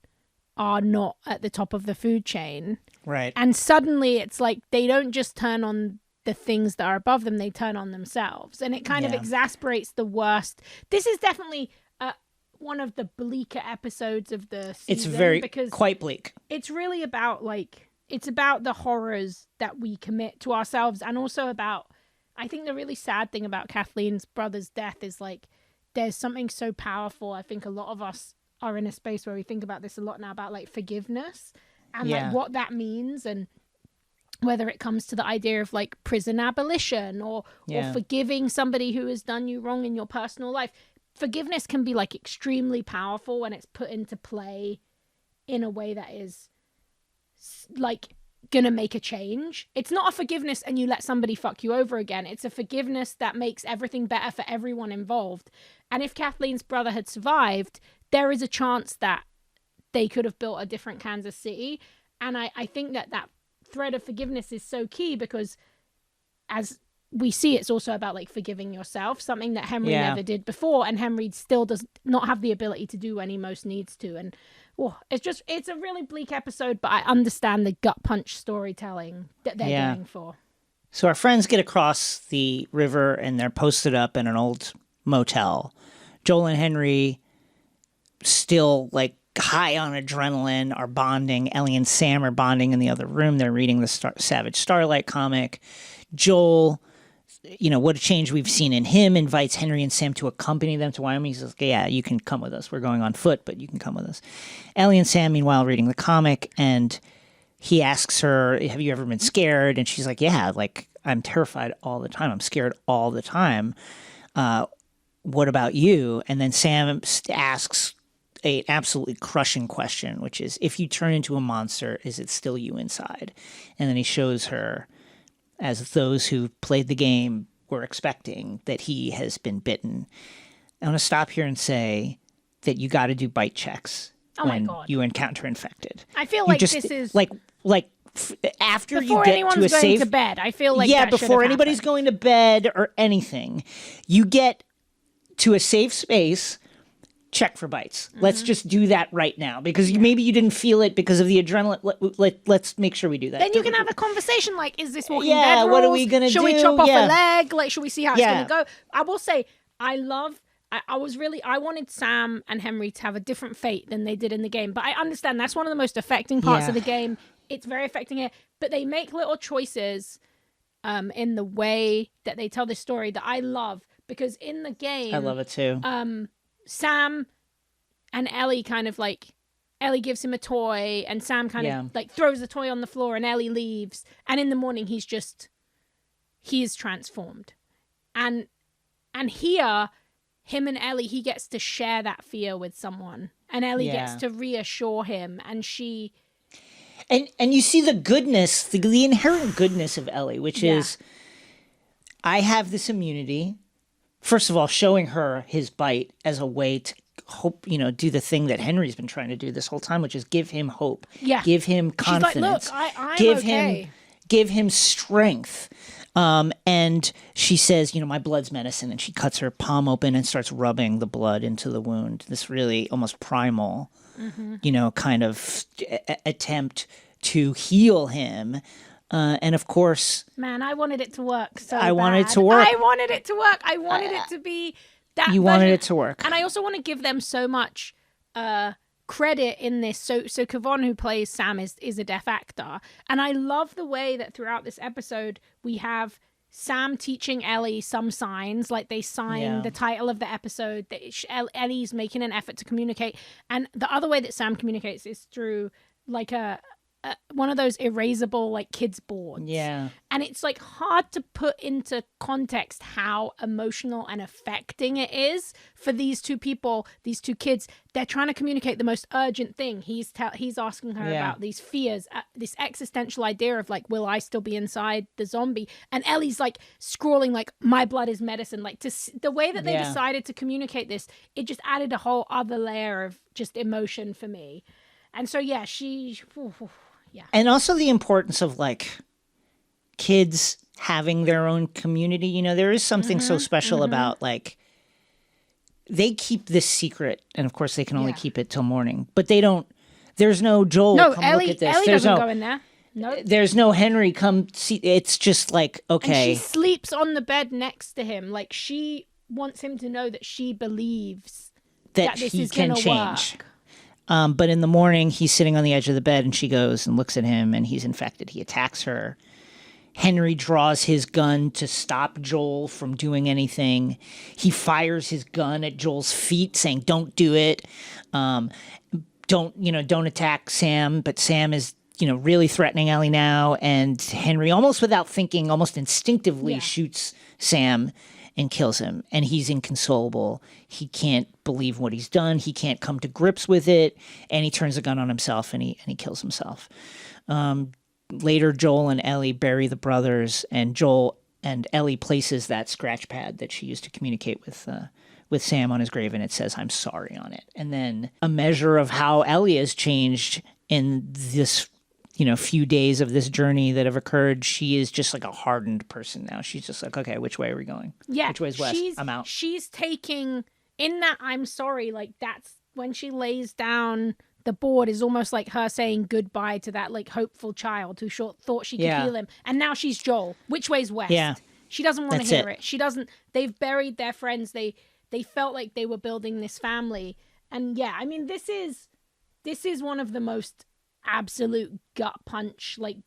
are not at the top of the food chain? Right. And suddenly it's like they don't just turn on the things that are above them, they turn on themselves. And it kind of exasperates the worst. This is definitely one of the bleaker episodes of the season. It's quite bleak. It's really about it's about the horrors that we commit to ourselves, and also about, I think the really sad thing about Kathleen's brother's death is there's something so powerful. I think a lot of us are in a space where we think about this a lot now, about forgiveness and what that means, and whether it comes to the idea of prison abolition or forgiving somebody who has done you wrong in your personal life. Forgiveness can be extremely powerful when it's put into play in a way that is gonna make a change. It's not a forgiveness and you let somebody fuck you over again. It's a forgiveness that makes everything better for everyone involved. And if Kathleen's brother had survived, there is a chance that they could have built a different Kansas City. And I think that thread of forgiveness is so key, because as we see, it's also about forgiving yourself, something that Henry never did before, and Henry still does not have the ability to do when he most needs to. And it's a really bleak episode, but I understand the gut punch storytelling that they're going for. So our friends get across the river and they're posted up in an old motel. Joel and Henry, still high on adrenaline, are bonding. Ellie and Sam are bonding in the other room. They're reading the Savage Starlight comic. Joel, what a change we've seen in him, invites Henry and Sam to accompany them to Wyoming. He says, yeah, you can come with us. We're going on foot, but you can come with us. Ellie and Sam, meanwhile, reading the comic, and he asks her, have you ever been scared? And she's like, yeah, I'm terrified all the time. I'm scared all the time. What about you? And then Sam asks an absolutely crushing question, which is, if you turn into a monster, is it still you inside? And then he shows her, as those who played the game were expecting, that he has been bitten. I want to stop here and say that you got to do bite checks when you encounter infected. I feel this is after before you get anyone's to a going safe to bed. I feel before anybody's going to bed or anything, you get to a safe space. Check for bites. Mm-hmm. Let's just do that right now, because maybe you didn't feel it because of the adrenaline. Let's make sure we do that. Then you can have a conversation is this Walking Dead rules? What are we gonna do? Should we chop off a leg? Should we see how it's gonna go? I will say, I wanted Sam and Henry to have a different fate than they did in the game, but I understand that's one of the most affecting parts of the game. It's very affecting here, but they make little choices in the way that they tell this story that I love, because in the game, I love it too. Sam and Ellie Ellie gives him a toy, and Sam kind of throws the toy on the floor, and Ellie leaves. And in the morning, he is transformed. And here, him and Ellie, he gets to share that fear with someone, and Ellie gets to reassure him, and she. And you see the goodness, the inherent goodness of Ellie, which is, I have this immunity. First of all, showing her his bite as a way to hope, do the thing that Henry's been trying to do this whole time, which is give him hope. Yeah. Give him confidence. She's like, look, I'm okay. Give him strength. And she says, my blood's medicine. And she cuts her palm open and starts rubbing the blood into the wound. This really almost primal, kind of attempt to heal him. And of course, man, I wanted it to work. I wanted it to work. I wanted it to work. I wanted it to be that. You wanted it to work. And I also want to give them so much credit in this. So Kevon, who plays Sam, is a deaf actor, and I love the way that throughout this episode we have Sam teaching Ellie some signs, they sign the title of the episode. That Ellie's making an effort to communicate, and the other way that Sam communicates is through one of those erasable kids boards. Yeah. And it's hard to put into context how emotional and affecting it is for these two people, these two kids. They're trying to communicate the most urgent thing. He's asking her about these fears, this existential idea of will I still be inside the zombie? And Ellie's scrawling my blood is medicine. The way that they decided to communicate this, it just added a whole other layer of just emotion for me. And so and also the importance of kids having their own community. There is something so special about they keep this secret, and of course they can only keep it till morning. But they don't. There's no Joel. No, come Ellie. Look at this. Ellie there's doesn't no, go in there. Nope. There's no Henry come see. It's just like, And okay. she sleeps on the bed next to him. Like, she wants him to know that she believes that this he is can going to change. work. But in the morning, he's sitting on the edge of the bed, and she goes and looks at him, and he's infected. He attacks her. Henry draws his gun to stop Joel from doing anything. He fires his gun at Joel's feet, saying, "Don't do it. Don't attack Sam." But Sam is, really threatening Ellie now, and Henry, almost without thinking, almost instinctively shoots Sam and kills him. And he's inconsolable. He can't believe what he's done. He can't come to grips with it. And he turns the gun on himself and he kills himself. Later, Joel and Ellie bury the brothers, and Joel and Ellie places that scratch pad that she used to communicate with Sam on his grave, and it says, "I'm sorry" on it. And then a measure of how Ellie has changed in this few days of this journey that have occurred. She is just like a hardened person now. She's just like, okay, which way are we going? Yeah. Which way's west? I'm out. She's taking, in that "I'm sorry," like, that's when she lays down the board, is almost like her saying goodbye to that, like, hopeful child who thought she could heal him. And now she's Joel. Which way's west? Yeah. She doesn't want to hear it. She doesn't. They've buried their friends. They felt like they were building this family. And yeah, I mean, this is one of the most absolute gut punch, like,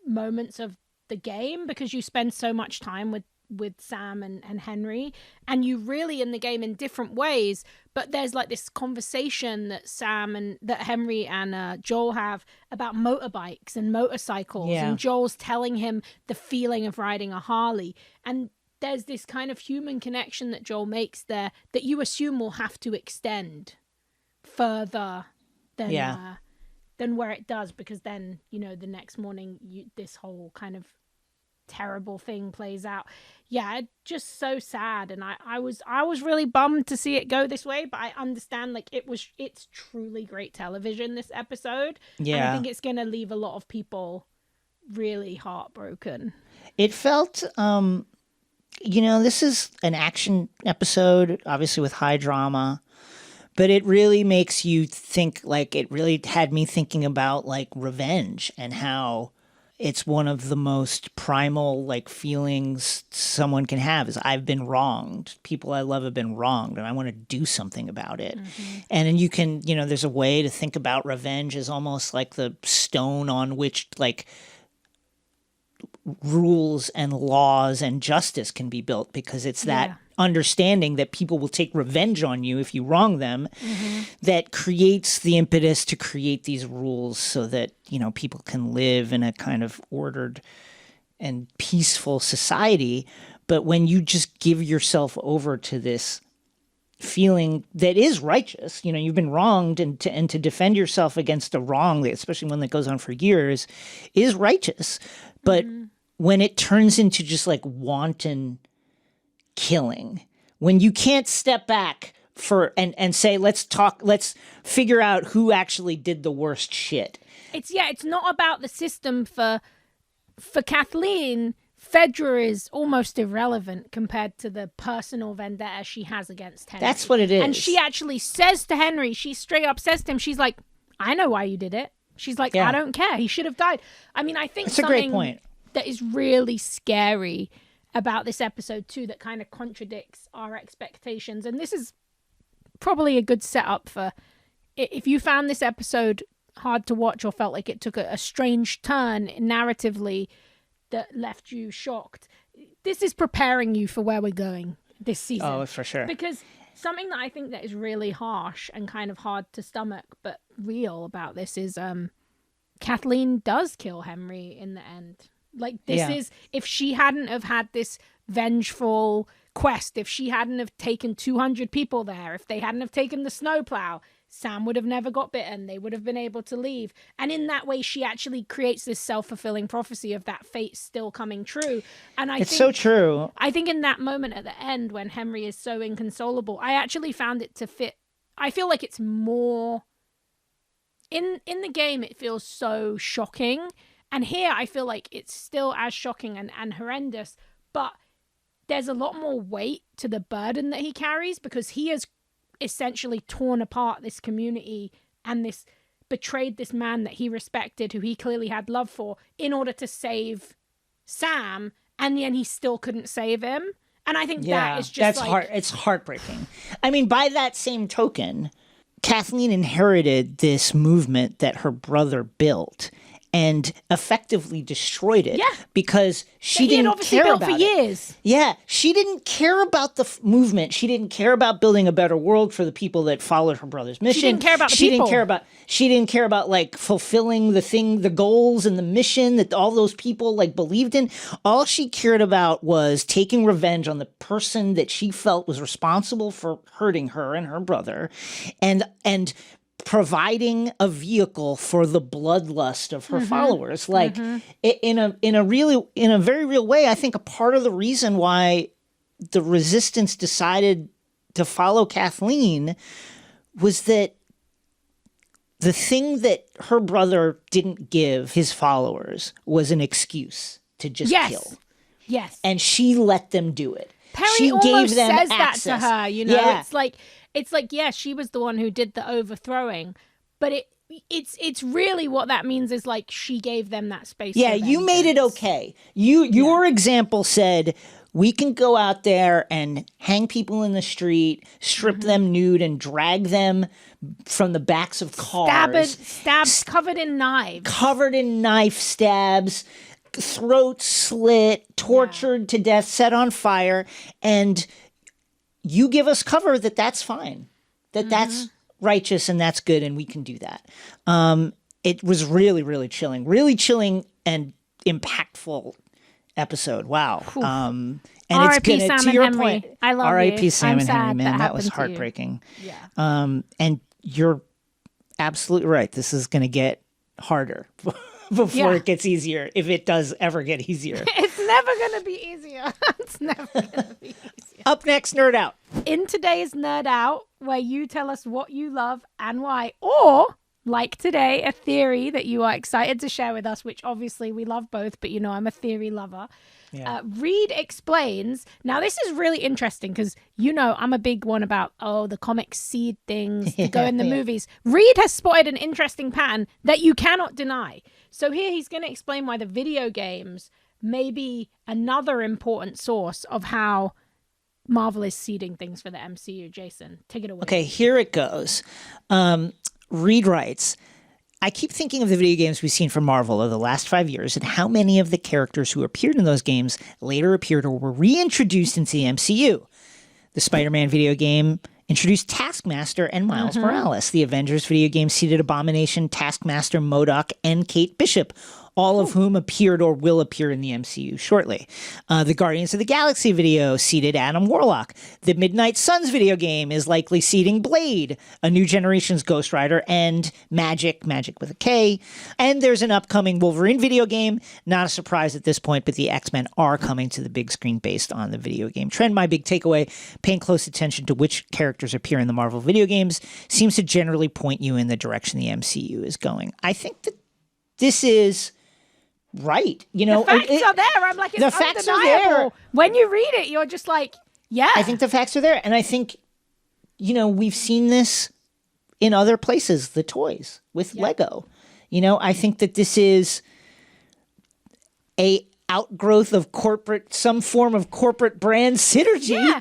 moments of the game, because you spend so much time with Sam and Henry, and you really, in the game, in different ways, but there's like this conversation that Henry and Joel have about motorbikes and motorcycles, and Joel's telling him the feeling of riding a Harley, and there's this kind of human connection that Joel makes there that you assume will have to extend further than where it does, because then, the next morning this whole kind of terrible thing plays out. Yeah, just so sad. And I was really bummed to see it go this way, but I understand, like, it's truly great television, this episode. Yeah. And I think it's going to leave a lot of people really heartbroken. It felt, this is an action episode, obviously with high drama, but it really makes you think, like, it really had me thinking about, like, revenge and how it's one of the most primal, like, feelings someone can have is, I've been wronged. People I love have been wronged, and I want to do something about it. Mm-hmm. And then you can, there's a way to think about revenge as almost like the stone on which, like, rules and laws and justice can be built, because it's that understanding that people will take revenge on you if you wrong them, that creates the impetus to create these rules so that, people can live in a kind of ordered and peaceful society. But when you just give yourself over to this feeling that is righteous, you've been wronged, and to defend yourself against a wrong, especially one that goes on for years, is righteous. But when it turns into just like wanton killing, when you can't step back and say, let's figure out who actually did the worst shit. It's not about the system. For Kathleen, Fedra is almost irrelevant compared to the personal vendetta she has against Henry. That's what it is. And she actually says to Henry, she straight up says to him, she's like, "I know why you did it." She's like, "I don't care. He should have died." I mean, I think that's a great point. That is really scary about this episode too, that kind of contradicts our expectations. And this is probably a good setup for, if you found this episode hard to watch or felt like it took a strange turn narratively that left you shocked, this is preparing you for where we're going this season. Oh, for sure. Because something that I think that is really harsh and kind of hard to stomach but real about this is Kathleen does kill Henry in the end. Like, this is, if she hadn't have had this vengeful quest, if she hadn't have taken 200 people there, if they hadn't have taken the snowplow, Sam would have never got bitten. They would have been able to leave. And in that way, she actually creates this self-fulfilling prophecy of that fate still coming true. And I think it's so true. I think in that moment at the end, when Henry is so inconsolable, I actually found it to fit. I feel like it's more in the game. It feels so shocking. And here, I feel like it's still as shocking and horrendous, but there's a lot more weight to the burden that he carries, because he has essentially torn apart this community and this betrayed this man that he respected, who he clearly had love for, in order to save Sam, and then he still couldn't save him. And I think that is just it's heartbreaking. I mean, by that same token, Kathleen inherited this movement that her brother built and effectively destroyed it because she didn't care about for years. Yeah, she didn't care about the movement. She didn't care about building a better world for the people that followed her brother's mission. She didn't care about the people. She didn't care about like fulfilling the goals and the mission that all those people like believed in. All she cared about was taking revenge on the person that she felt was responsible for hurting her and her brother, and providing a vehicle for the bloodlust of her followers. Like in a very real way, I think a part of the reason why the resistance decided to follow Kathleen was that the thing that her brother didn't give his followers was an excuse to just kill. Yes. And she let them do it. Perry she almost gave them says access. that to her, you know. Yeah. It's like, yeah, she was the one who did the overthrowing, but it's really what that means is like she gave them that space. Yeah, you made it okay. Your example said we can go out there and hang people in the street, strip them nude, and drag them from the backs of cars. Stabbed, covered in knives. Covered in knife stabs, throats slit, tortured to death, set on fire, and you give us cover that's fine, that's righteous and that's good, and we can do that. It was really, really chilling and impactful episode. Wow. And it's gonna, to your point, I love R.I.P. you. Sam and Henry, man, that was heartbreaking. Yeah. And you're absolutely right. This is gonna get harder before it gets easier, if it does ever get easier. It's never going to be easier. It's never going to be easier. Up next, Nerd Out. In today's Nerd Out, where you tell us what you love and why, or, like today, a theory that you are excited to share with us, which obviously we love both, but you know I'm a theory lover. Yeah. Reed explains. Now, this is really interesting because, you know, I'm a big one about, the comics seed things to go in the movies. Reed has spotted an interesting pattern that you cannot deny. So here he's going to explain why the video games may be another important source of how Marvel is seeding things for the MCU. Jason, take it away. Okay, here it goes. Reed writes, I keep thinking of the video games we've seen from Marvel over the last 5 years and how many of the characters who appeared in those games later appeared or were reintroduced into the MCU. The Spider-Man video game introduced Taskmaster and Miles Morales. The Avengers video game seeded Abomination, Taskmaster, MODOK, and Kate Bishop, all of whom appeared or will appear in the MCU shortly. The Guardians of the Galaxy video seeded Adam Warlock. The Midnight Suns video game is likely seeding Blade, a new generation's Ghost Rider, and Magic with a K. And there's an upcoming Wolverine video game. Not a surprise at this point, but the X-Men are coming to the big screen based on the video game trend. My big takeaway, paying close attention to which characters appear in the Marvel video games seems to generally point you in the direction the MCU is going. I think that this is right. You know, the facts are there. I'm like, it's the facts undeniable. are there. When you read it, you're just like, yeah. I think the facts are there. And I think, you know, we've seen this in other places, the toys with Lego. You know, I think that this is a outgrowth of some form of corporate brand synergy. Yeah.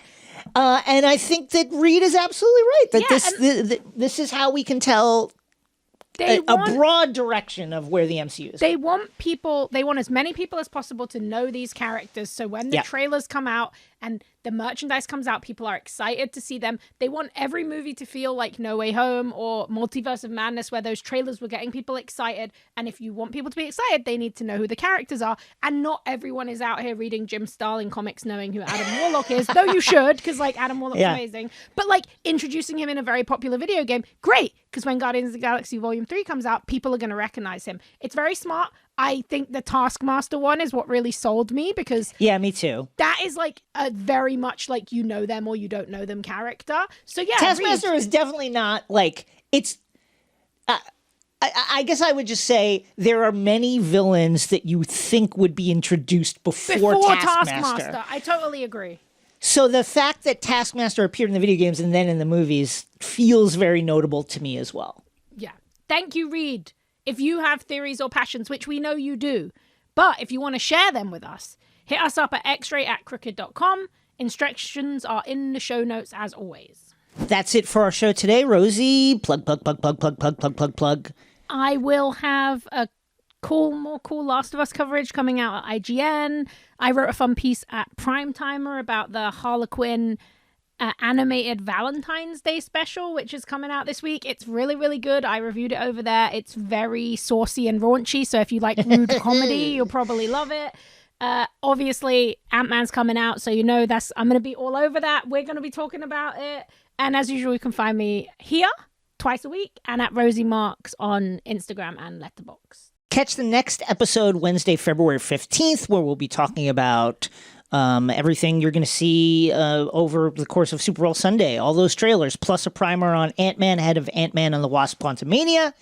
And I think that Reed is absolutely right. That this is how we can tell a broad direction of where the MCU is. They want as many people as possible to know these characters. So when the trailers come out and the merchandise comes out, people are excited to see them. They want every movie to feel like No Way Home or Multiverse of Madness, where those trailers were getting people excited. And if you want people to be excited, they need to know who the characters are. And not everyone is out here reading Jim Starlin comics knowing who Adam Warlock is, though you should, because like Adam Warlock's amazing. But like introducing him in a very popular video game, great, because when Guardians of the Galaxy Volume 3 comes out, people are going to recognize him. It's very smart. I think the Taskmaster one is what really sold me, because me too. That is like a very much like you know them or you don't know them character. So yeah, Taskmaster is definitely not like it's. I guess I would just say there are many villains that you think would be introduced before Taskmaster. I totally agree. So the fact that Taskmaster appeared in the video games and then in the movies feels very notable to me as well. Yeah. thank you, Reed, if you have theories or passions, which we know you do. But if you want to share them with us, hit us up at xray@crooked.com. Instructions are in the show notes as always. That's it for our show today. Rosie, plug. I will have a more cool Last of Us coverage coming out at IGN. I wrote a fun piece at Primetimer about the Harlequin animated Valentine's Day special, which is coming out this week. It's really, really good. I reviewed it over there. It's very saucy and raunchy, so if you like rude comedy, you'll probably love it. Obviously, Ant-Man's coming out, so I'm going to be all over that. We're going to be talking about it. And as usual, you can find me here twice a week and at Rosie Marks on Instagram and Letterboxd. Catch the next episode Wednesday, February 15th, where we'll be talking about everything you're going to see over the course of Super Bowl Sunday. All those trailers, plus a primer on Ant-Man ahead of Ant-Man and the Wasp: Quantumania.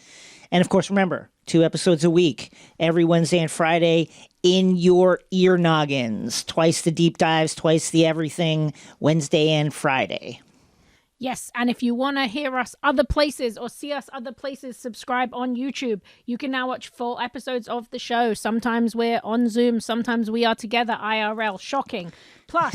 And of course, remember, 2 episodes a week, every Wednesday and Friday in your ear noggins. Twice the deep dives, twice the everything, Wednesday and Friday. Yes, and if you want to hear us other places or see us other places, subscribe on YouTube. You can now watch full episodes of the show. Sometimes we're on Zoom, sometimes we are together IRL. Shocking. Plus,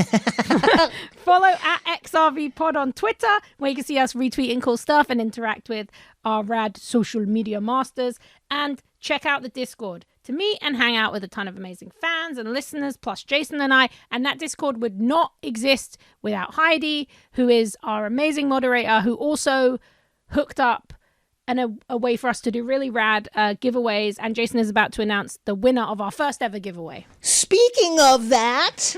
follow at XRVPod on Twitter, where you can see us retweeting cool stuff and interact with our rad social media masters. And check out the Discord to meet and hang out with a ton of amazing fans and listeners, plus Jason and I. And that Discord would not exist without Heidi, who is our amazing moderator, who also hooked up a way for us to do really rad giveaways. And Jason is about to announce the winner of our first ever giveaway. Speaking of that,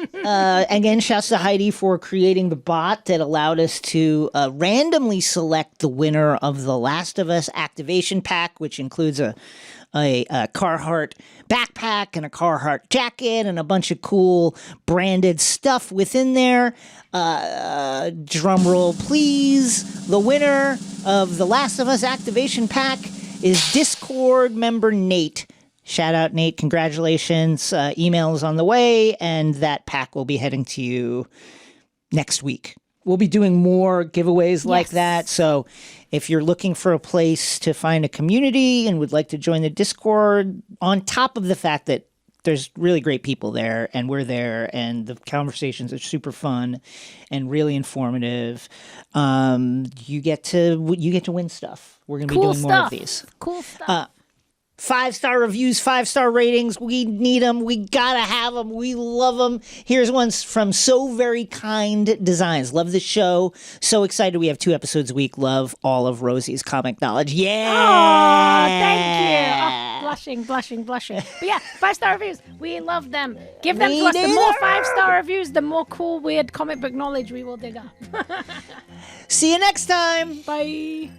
again, shouts to Heidi for creating the bot that allowed us to randomly select the winner of the Last of Us activation pack, which includes a Carhartt backpack and a Carhartt jacket and a bunch of cool branded stuff within there. Drum roll, please. The winner of the Last of Us activation pack is Discord member Nate. Shout out, Nate. Congratulations. Email is on the way, and that pack will be heading to you next week. We'll be doing more giveaways like that. So if you're looking for a place to find a community and would like to join the Discord, on top of the fact that there's really great people there and we're there and the conversations are super fun and really informative, you get to win stuff. We're going to be doing more of these. Cool stuff. 5-star reviews, 5-star ratings. We need them. We gotta have them. We love them. Here's one from So Very Kind Designs. Love the show. So excited we have 2 episodes a week. Love all of Rosie's comic knowledge. Yeah. Oh, thank you. Oh, blushing. But yeah, 5-star reviews. We love them. Give them to us. The more 5-star reviews, the more cool, weird comic book knowledge we will dig up. See you next time. Bye.